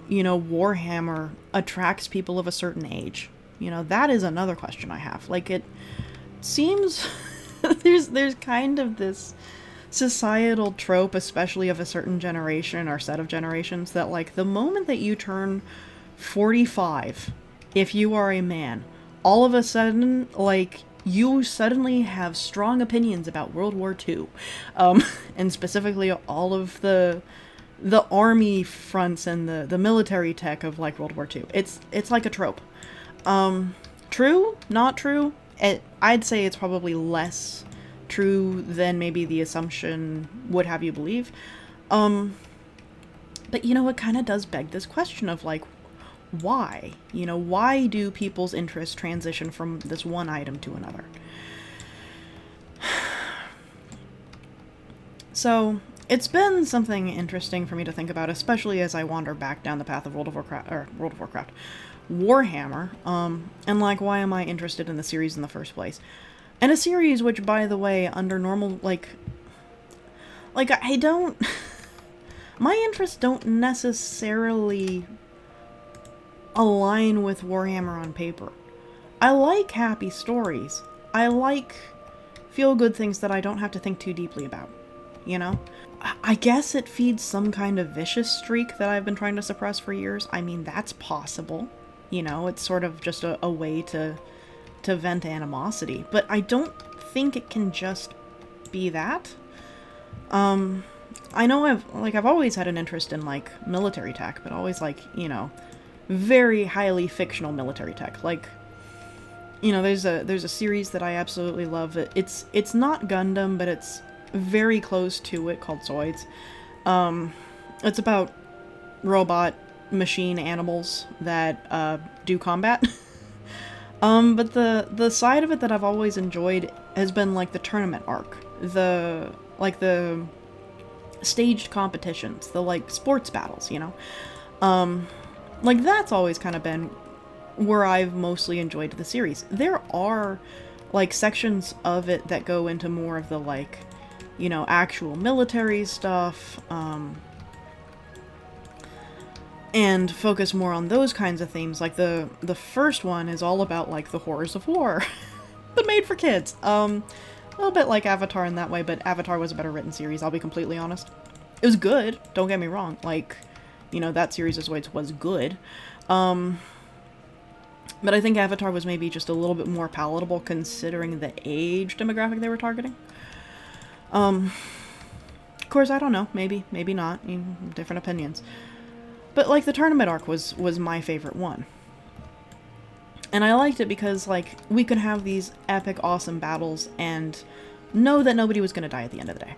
you know, Warhammer attracts people of a certain age? You know, that is another question I have. Like, it seems there's kind of this societal trope, especially of a certain generation or set of generations, that, like, the moment that you turn 45, if you are a man, all of a sudden, like, you suddenly have strong opinions about World War II, and specifically all of the army fronts and the military tech of, like, World War II. It's like a trope. True? Not true? I'd say it's probably less true than maybe the assumption would have you believe. But, you know, it kind of does beg this question of, like, why? You know, why do people's interests transition from this one item to another? So, it's been something interesting for me to think about, especially as I wander back down the path of World of Warcraft, Warhammer, and, like, why am I interested in the series in the first place? And a series which, by the way, under normal, like, I don't, my interests don't necessarily align with Warhammer on paper. I like happy stories. I like feel-good things that I don't have to think too deeply about, you know? I guess it feeds some kind of vicious streak that I've been trying to suppress for years. I mean, that's possible. You know, it's sort of just a way to vent animosity. But I don't think it can just be that. I know I've always had an interest in, like, military tech, but always, like, you know, very highly fictional military tech. Like, you know, there's a series that I absolutely love. It's not Gundam, but it's very close to it, called Zoids. It's about robot machine animals that do combat. But the side of it that I've always enjoyed has been, like, the tournament arc, the staged competitions, the, like, sports battles, you know? Like, that's always kind of been where I've mostly enjoyed the series. There are, like, sections of it that go into more of the, like, you know, actual military stuff, and focus more on those kinds of themes. Like, the first one is all about, like, the horrors of war, but made for kids. A little bit like Avatar in that way, but Avatar was a better written series, I'll be completely honest. It was good, don't get me wrong. Like, you know, that series of Zoids was good. But I think Avatar was maybe just a little bit more palatable considering the age demographic they were targeting. Of course, I don't know. Maybe not. Different opinions. But, like, the tournament arc was my favorite one. And I liked it because, like, we could have these epic, awesome battles and know that nobody was going to die at the end of the day.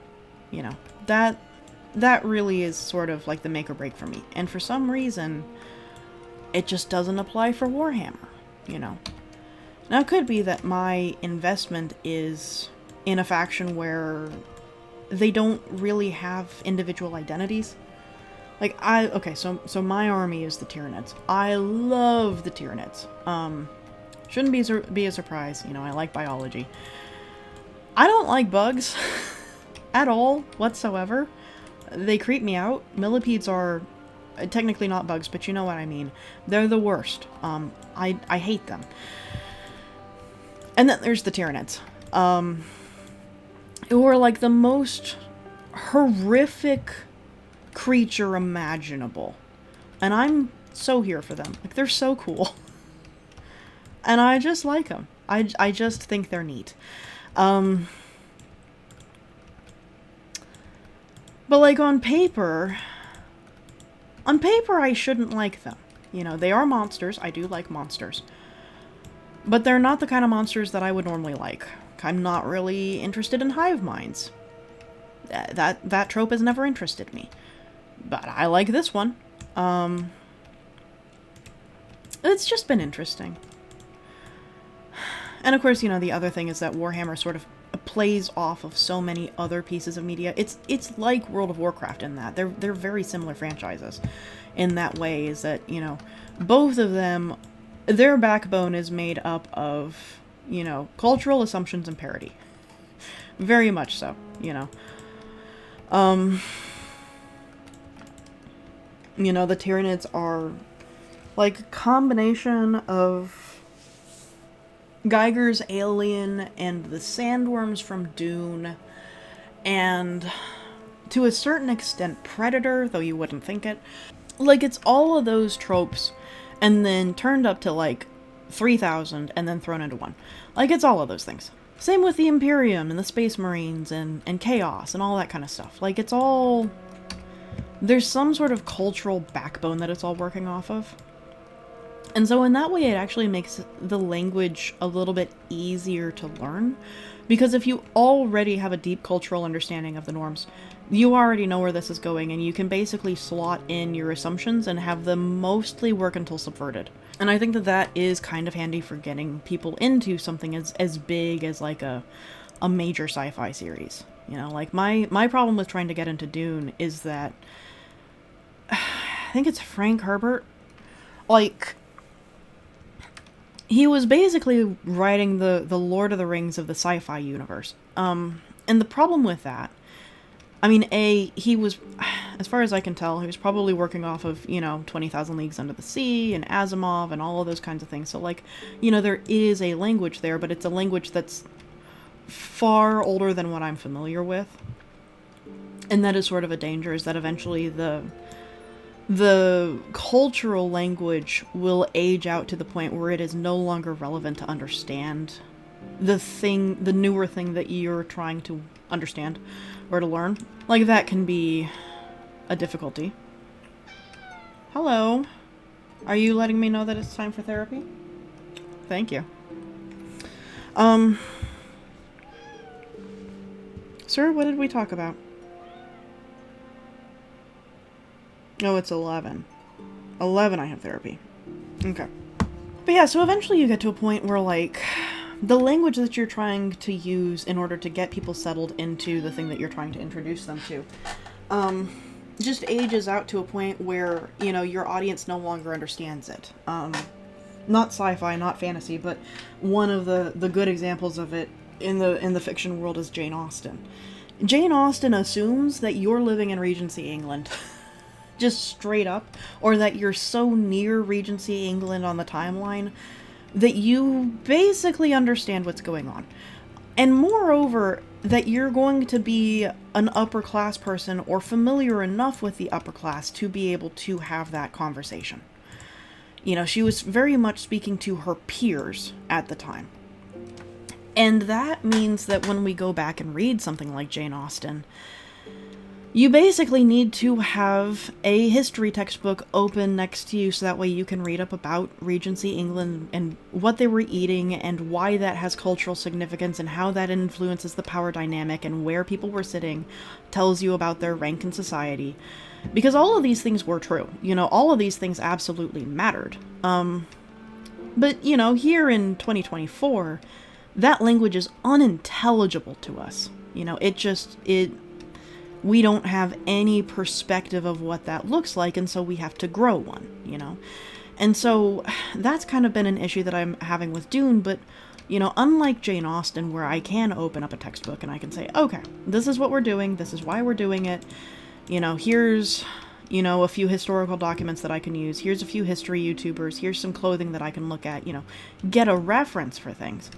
You know, that really is sort of like the make or break for me. And for some reason, it just doesn't apply for Warhammer, you know. Now, it could be that my investment is in a faction where they don't really have individual identities. Like, so my army is the Tyranids. I love the Tyranids. Shouldn't be a surprise, you know, I like biology. I don't like bugs at all, whatsoever. They creep me out. Millipedes are technically not bugs, but you know what I mean. They're the worst. I hate them. And then there's the Tyranids. Who are like the most horrific creature imaginable. And I'm so here for them. Like, they're so cool. And I just like them. I just think they're neat. But, like, on paper, I shouldn't like them. You know, they are monsters. I do like monsters. But they're not the kind of monsters that I would normally like. I'm not really interested in hive minds. That trope has never interested me. But I like this one. It's just been interesting. And of course, you know, the other thing is that Warhammer sort of plays off of so many other pieces of media. It's like World of Warcraft in that. They're very similar franchises in that way, is that, you know, both of them, their backbone is made up of, you know, cultural assumptions and parody. Very much so, you know. You know, the Tyranids are like a combination of Geiger's Alien and the sandworms from Dune, and to a certain extent Predator, though you wouldn't think it. Like, it's all of those tropes and then turned up to like 3,000 and then thrown into one. Like, it's all of those things. Same with the Imperium and the Space Marines and Chaos and all that kind of stuff. Like, it's all... There's some sort of cultural backbone that it's all working off of. And so in that way, it actually makes the language a little bit easier to learn. Because if you already have a deep cultural understanding of the norms, you already know where this is going, and you can basically slot in your assumptions and have them mostly work until subverted. And I think that that is kind of handy for getting people into something as big as like a major sci-fi series. You know, like my problem with trying to get into Dune is that I think it's Frank Herbert. Like, he was basically writing the Lord of the Rings of the sci-fi universe. And the problem with that, I mean, he was, as far as I can tell, he was probably working off of, you know, 20,000 Leagues Under the Sea and Asimov and all of those kinds of things. So, like, you know, there is a language there, but it's a language that's far older than what I'm familiar with. And that is sort of a danger, is that eventually the cultural language will age out to the point where it is no longer relevant to understand the newer thing that you're trying to understand or to learn. Like, that can be a difficulty. Hello. Are you letting me know that it's time for therapy? Thank you. Sir, what did we talk about? Oh, it's 11. 11 I have therapy. Okay. But yeah, so eventually you get to a point where, like, the language that you're trying to use in order to get people settled into the thing that you're trying to introduce them to, just ages out to a point where, you know, your audience no longer understands it. Not sci-fi, not fantasy, but one of the good examples of it in the fiction world is Jane Austen. Jane Austen assumes that you're living in Regency England. Just straight up, or that you're so near Regency England on the timeline that you basically understand what's going on. And moreover, that you're going to be an upper class person or familiar enough with the upper class to be able to have that conversation. You know, she was very much speaking to her peers at the time. And that means that when we go back and read something like Jane Austen, you basically need to have a history textbook open next to you so that way you can read up about Regency England and what they were eating and why that has cultural significance and how that influences the power dynamic and where people were sitting, tells you about their rank in society. Because all of these things were true. You know, all of these things absolutely mattered. But, you know, here in 2024, that language is unintelligible to us. You know, we don't have any perspective of what that looks like, and so we have to grow one, you know? And so that's kind of been an issue that I'm having with Dune, but, you know, unlike Jane Austen, where I can open up a textbook and I can say, okay, this is what we're doing, this is why we're doing it, you know, here's, you know, a few historical documents that I can use, here's a few history YouTubers, here's some clothing that I can look at, you know, get a reference for things.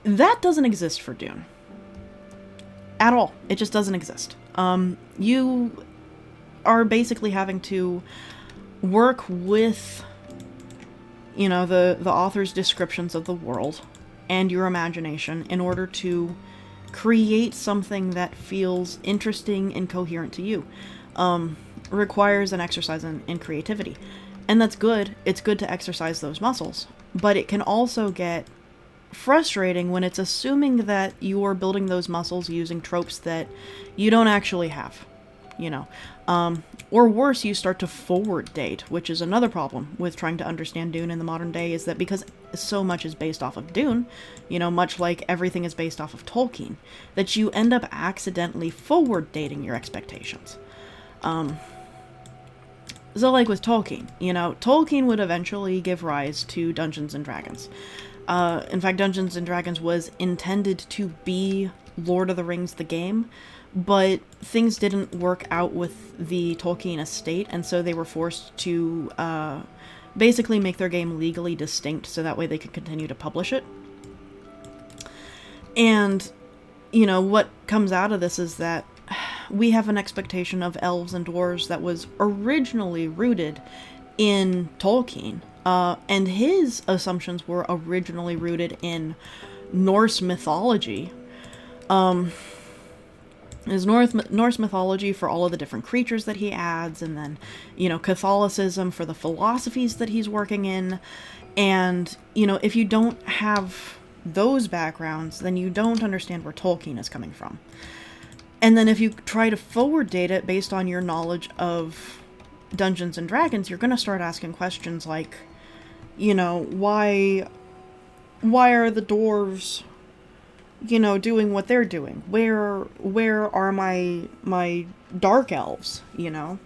That doesn't exist for Dune. At all. It just doesn't exist. You are basically having to work with, you know, the author's descriptions of the world and your imagination in order to create something that feels interesting and coherent to you. Requires an exercise in creativity. And that's good. It's good to exercise those muscles. But it can also get frustrating when it's assuming that you're building those muscles using tropes that you don't actually have, you know. Or worse, you start to forward date, which is another problem with trying to understand Dune in the modern day, is that because so much is based off of Dune, you know, much like everything is based off of Tolkien, that you end up accidentally forward dating your expectations. So like with Tolkien, you know, Tolkien would eventually give rise to Dungeons and Dragons. In fact, Dungeons and Dragons was intended to be Lord of the Rings the game, but things didn't work out with the Tolkien estate, and so they were forced to basically make their game legally distinct so that way they could continue to publish it. And, you know, what comes out of this is that we have an expectation of elves and dwarves that was originally rooted in Tolkien. And his assumptions were originally rooted in Norse mythology. His Norse mythology for all of the different creatures that he adds, and then, you know, Catholicism for the philosophies that he's working in. And, you know, if you don't have those backgrounds, then you don't understand where Tolkien is coming from. And then if you try to forward date it based on your knowledge of Dungeons and Dragons, you're going to start asking questions like, you know, why are the dwarves, you know, doing what they're doing? Where are my dark elves, you know?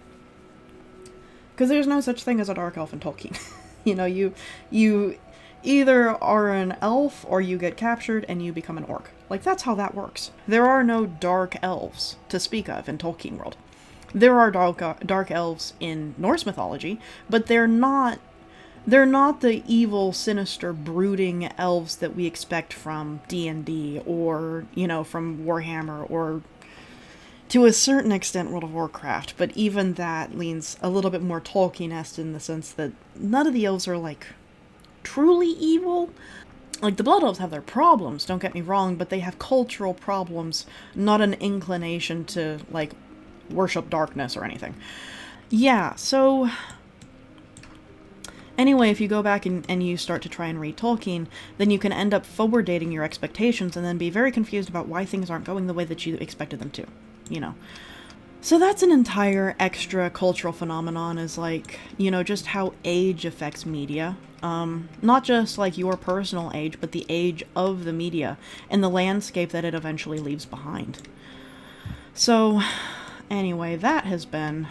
Because there's no such thing as a dark elf in Tolkien. You know, you either are an elf or you get captured and you become an orc. Like, that's how that works. There are no dark elves to speak of in Tolkien world. There are dark elves in Norse mythology, but they're not the evil, sinister, brooding elves that we expect from D&D or, you know, from Warhammer or, to a certain extent, World of Warcraft. But even that leans a little bit more Tolkien-esque in the sense that none of the elves are, like, truly evil. Like, the Blood Elves have their problems, don't get me wrong, but they have cultural problems, not an inclination to, like, worship darkness or anything. Yeah, so anyway, if you go back and you start to try and read Tolkien, then you can end up forward dating your expectations and then be very confused about why things aren't going the way that you expected them to, you know. So that's an entire extra cultural phenomenon, is like, you know, just how age affects media. Not just like your personal age, but the age of the media and the landscape that it eventually leaves behind. So anyway, that has been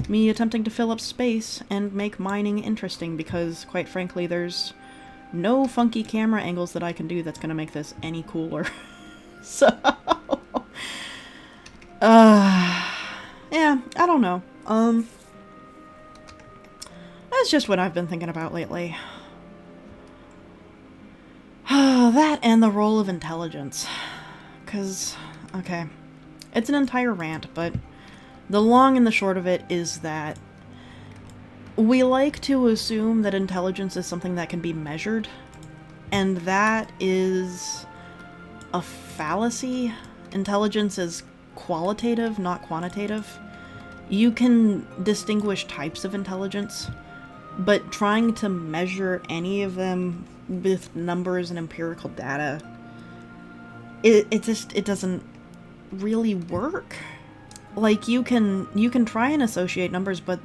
me attempting to fill up space and make mining interesting, because quite frankly there's no funky camera angles that I can do that's gonna make this any cooler. So yeah, I don't know. That's just what I've been thinking about lately. That and the role of intelligence. 'Cause, okay, it's an entire rant, but the long and the short of it is that we like to assume that intelligence is something that can be measured, and that is a fallacy. Intelligence is qualitative, not quantitative. You can distinguish types of intelligence, but trying to measure any of them with numbers and empirical data, it doesn't really work. Like, you can try and associate numbers, but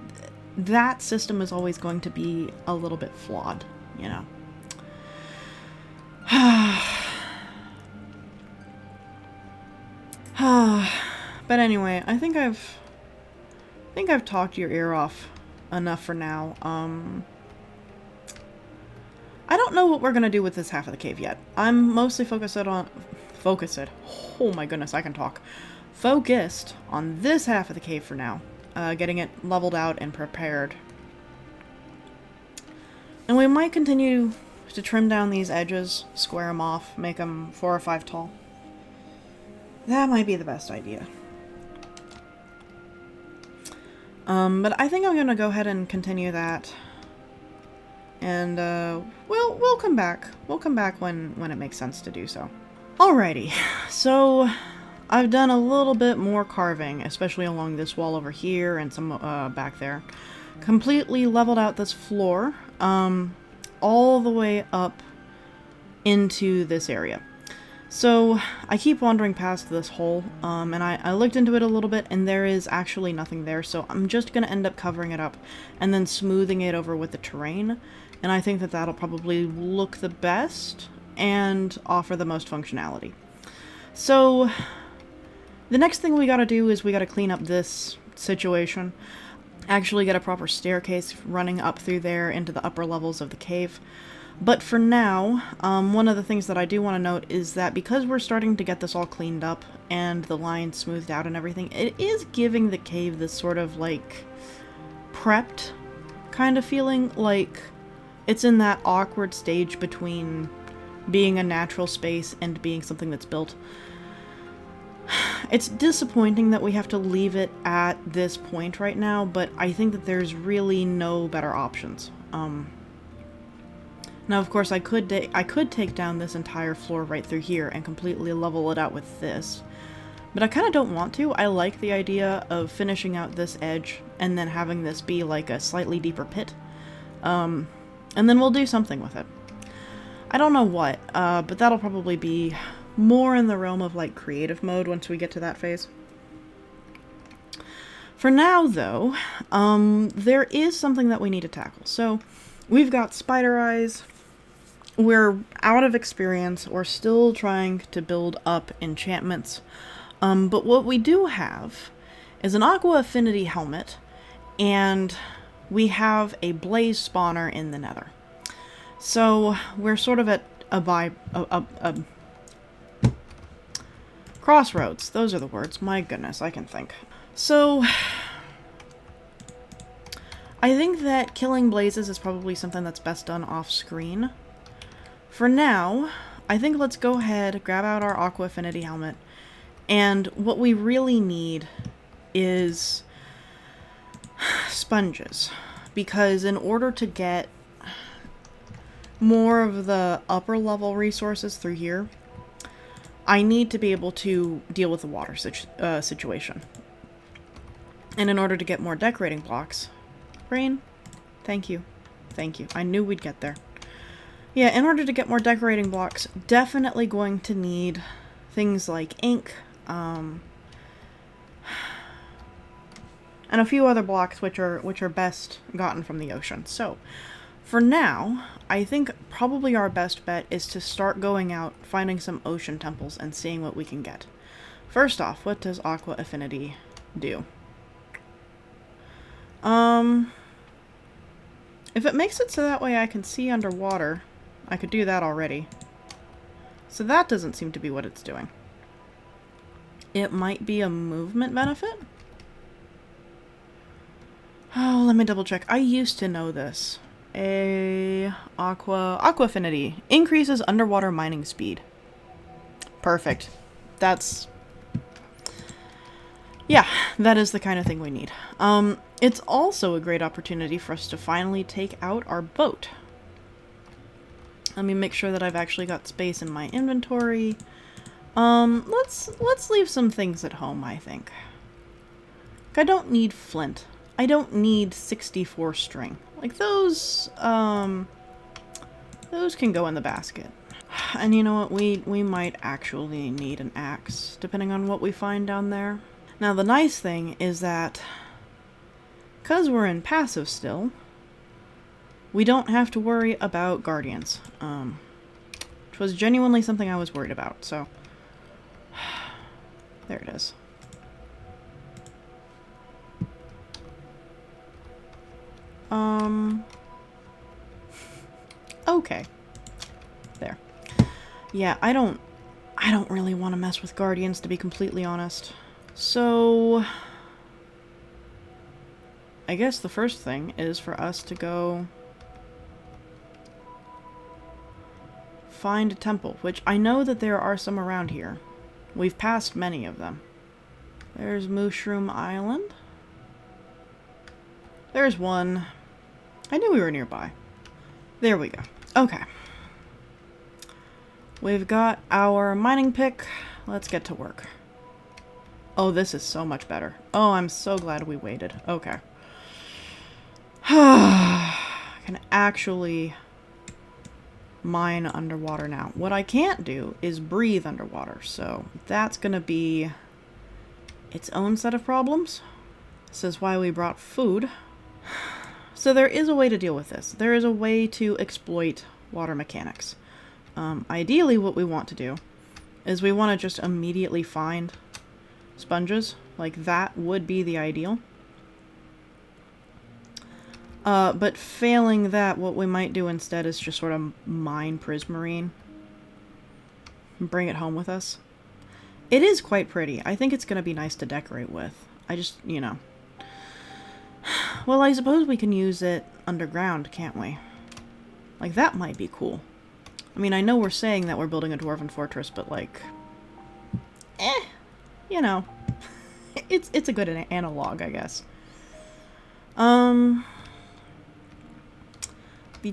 that system is always going to be a little bit flawed, you know. But anyway, I think I've talked your ear off enough for now. I don't know what we're gonna do with this half of the cave yet. I'm mostly focused. Oh my goodness, I can talk. Focused on this half of the cave for now. Getting it leveled out and prepared. And we might continue to trim down these edges, square them off, make them 4 or 5 tall. That might be the best idea. But I think I'm gonna go ahead and continue that. And, we'll come back. We'll come back when it makes sense to do so. Alrighty, so I've done a little bit more carving, especially along this wall over here and some, back there. Completely leveled out this floor, all the way up into this area. So, I keep wandering past this hole, and I looked into it a little bit, and there is actually nothing there, so I'm just gonna end up covering it up, and then smoothing it over with the terrain, and I think that that'll probably look the best, and offer the most functionality. So, the next thing we gotta do is we gotta clean up this situation, actually get a proper staircase running up through there into the upper levels of the cave. But for now, one of the things that I do want to note is that because we're starting to get this all cleaned up and the lines smoothed out and everything, it is giving the cave this sort of, like, prepped kind of feeling. Like, it's in that awkward stage between being a natural space and being something that's built. It's disappointing that we have to leave it at this point right now, but I think that there's really no better options. Now, of course, I could take down this entire floor right through here and completely level it out with this. But I kind of don't want to. I like the idea of finishing out this edge and then having this be like a slightly deeper pit. And then we'll do something with it. I don't know what, but that'll probably be more in the realm of, like, creative mode once we get to that phase. For now, though, there is something that we need to tackle. So, we've got spider eyes. We're out of experience. We're still trying to build up enchantments. But what we do have is an Aqua Affinity helmet, and we have a blaze spawner in the nether. So we're sort of at a crossroads. Those are the words. My goodness, I can think. So I think that killing blazes is probably something that's best done off screen. For now, I think let's go ahead, grab out our Aqua Affinity helmet, and what we really need is sponges. Because in order to get more of the upper level resources through here, I need to be able to deal with the water situation. And in order to get more decorating blocks... Rain, thank you. Thank you. I knew we'd get there. Yeah, in order to get more decorating blocks, definitely going to need things like ink, and a few other blocks which are best gotten from the ocean. So, for now, I think probably our best bet is to start going out, finding some ocean temples, and seeing what we can get. First off, what does Aqua Affinity do? If it makes it so that way I can see underwater, I could do that already. So that doesn't seem to be what it's doing. It might be a movement benefit? Oh, let me double check. I used to know this. Aqua Affinity. Increases underwater mining speed. Perfect. That's... Yeah, that is the kind of thing we need. It's also a great opportunity for us to finally take out our boat. Let me make sure that I've actually got space in my inventory. Let's leave some things at home, I think. I don't need flint. I don't need 64 string. Like, those can go in the basket. And you know what? We might actually need an axe, depending on what we find down there. Now, the nice thing is that, because we're in passive still, we don't have to worry about guardians. Which was genuinely something I was worried about, so... There it is. Okay. There. Yeah, I don't really want to mess with guardians, to be completely honest. So... I guess the first thing is for us to go... find a temple, which I know that there are some around here. We've passed many of them. There's Mushroom Island. There's one. I knew we were nearby. There we go. Okay. We've got our mining pick. Let's get to work. Oh, this is so much better. Oh, I'm so glad we waited. Okay. I can actually mine underwater now. What I can't do is breathe underwater, so that's gonna be its own set of problems. This is why we brought food. So there is a way to deal with this. There is a way to exploit water mechanics. Ideally, what we want to do is we want to just immediately find sponges. Like, that would be the ideal. But failing that, what we might do instead is just sort of mine prismarine and bring it home with us. It is quite pretty. I think it's going to be nice to decorate with. I just, you know. Well, I suppose we can use it underground, can't we? Like, that might be cool. I mean, I know we're saying that we're building a dwarven fortress, but like... you know. It's a good analog, I guess. The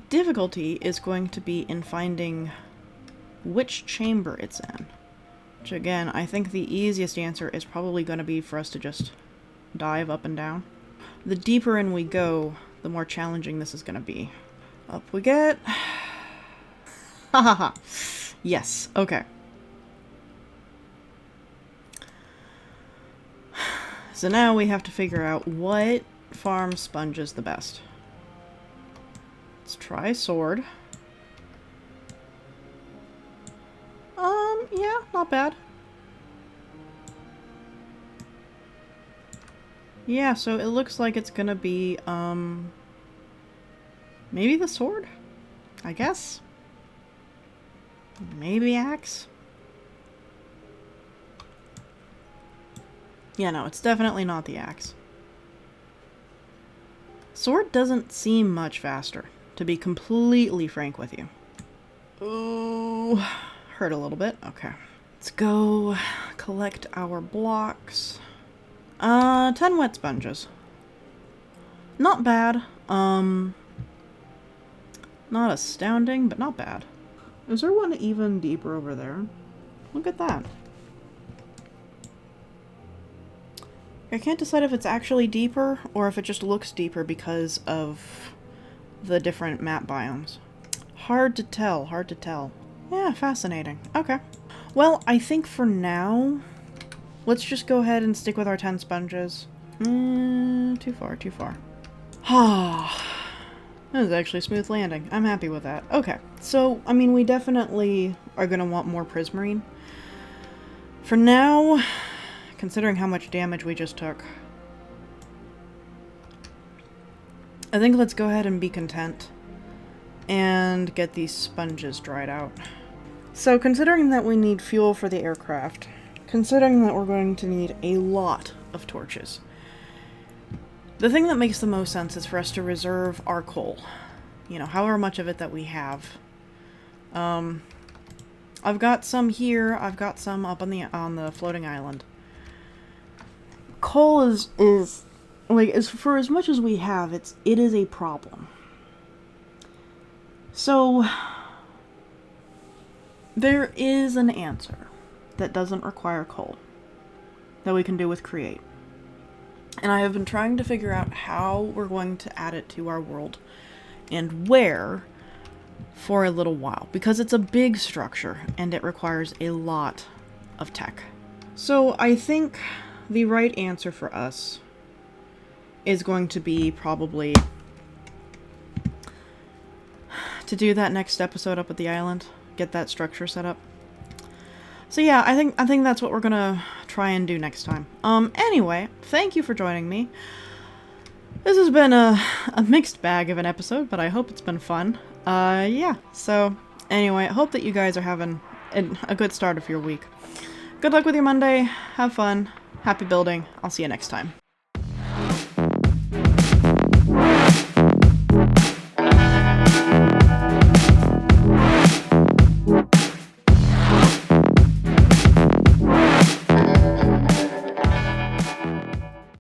difficulty is going to be in finding which chamber it's in. Which, again, I think the easiest answer is probably going to be for us to just dive up and down. The deeper in we go, the more challenging this is going to be. Up we get. Ha ha ha. Yes, okay. So now we have to figure out what farm sponge is the best. Let's try sword. Yeah, not bad. Yeah, so it looks like it's gonna be, maybe the sword? I guess? Maybe axe? Yeah, no, it's definitely not the axe. Sword doesn't seem much faster, to be completely frank with you. Ooh, hurt a little bit. Okay. Let's go collect our blocks. 10 wet sponges. Not bad. Not astounding, but not bad. Is there one even deeper over there? Look at that. I can't decide if it's actually deeper or if it just looks deeper because of the different map biomes. Hard to tell, hard to tell. Yeah, fascinating. Okay. Well, I think for now, let's just go ahead and stick with our 10 sponges. Too far, too far. Ah, that was actually a smooth landing. I'm happy with that. Okay, so, I mean, we definitely are going to want more prismarine. For now, considering how much damage we just took, I think let's go ahead and be content and get these sponges dried out. So, considering that we need fuel for the aircraft, considering that we're going to need a lot of torches, the thing that makes the most sense is for us to reserve our coal. You know, however much of it that we have. I've got some here, I've got some up on the floating island. coal is like, for as much as we have, it is a problem. So there is an answer that doesn't require coal that we can do with create. And I have been trying to figure out how we're going to add it to our world and where for a little while, because it's a big structure and it requires a lot of tech. So I think the right answer for us is going to be probably to do that next episode up at the island, get that structure set up. So yeah, I think that's what we're gonna try and do next time. Anyway, thank you for joining me. This has been a mixed bag of an episode, but I hope it's been fun. Yeah, so anyway, I hope that you guys are having a good start of your week. Good luck with your Monday, have fun, happy building, I'll see you next time.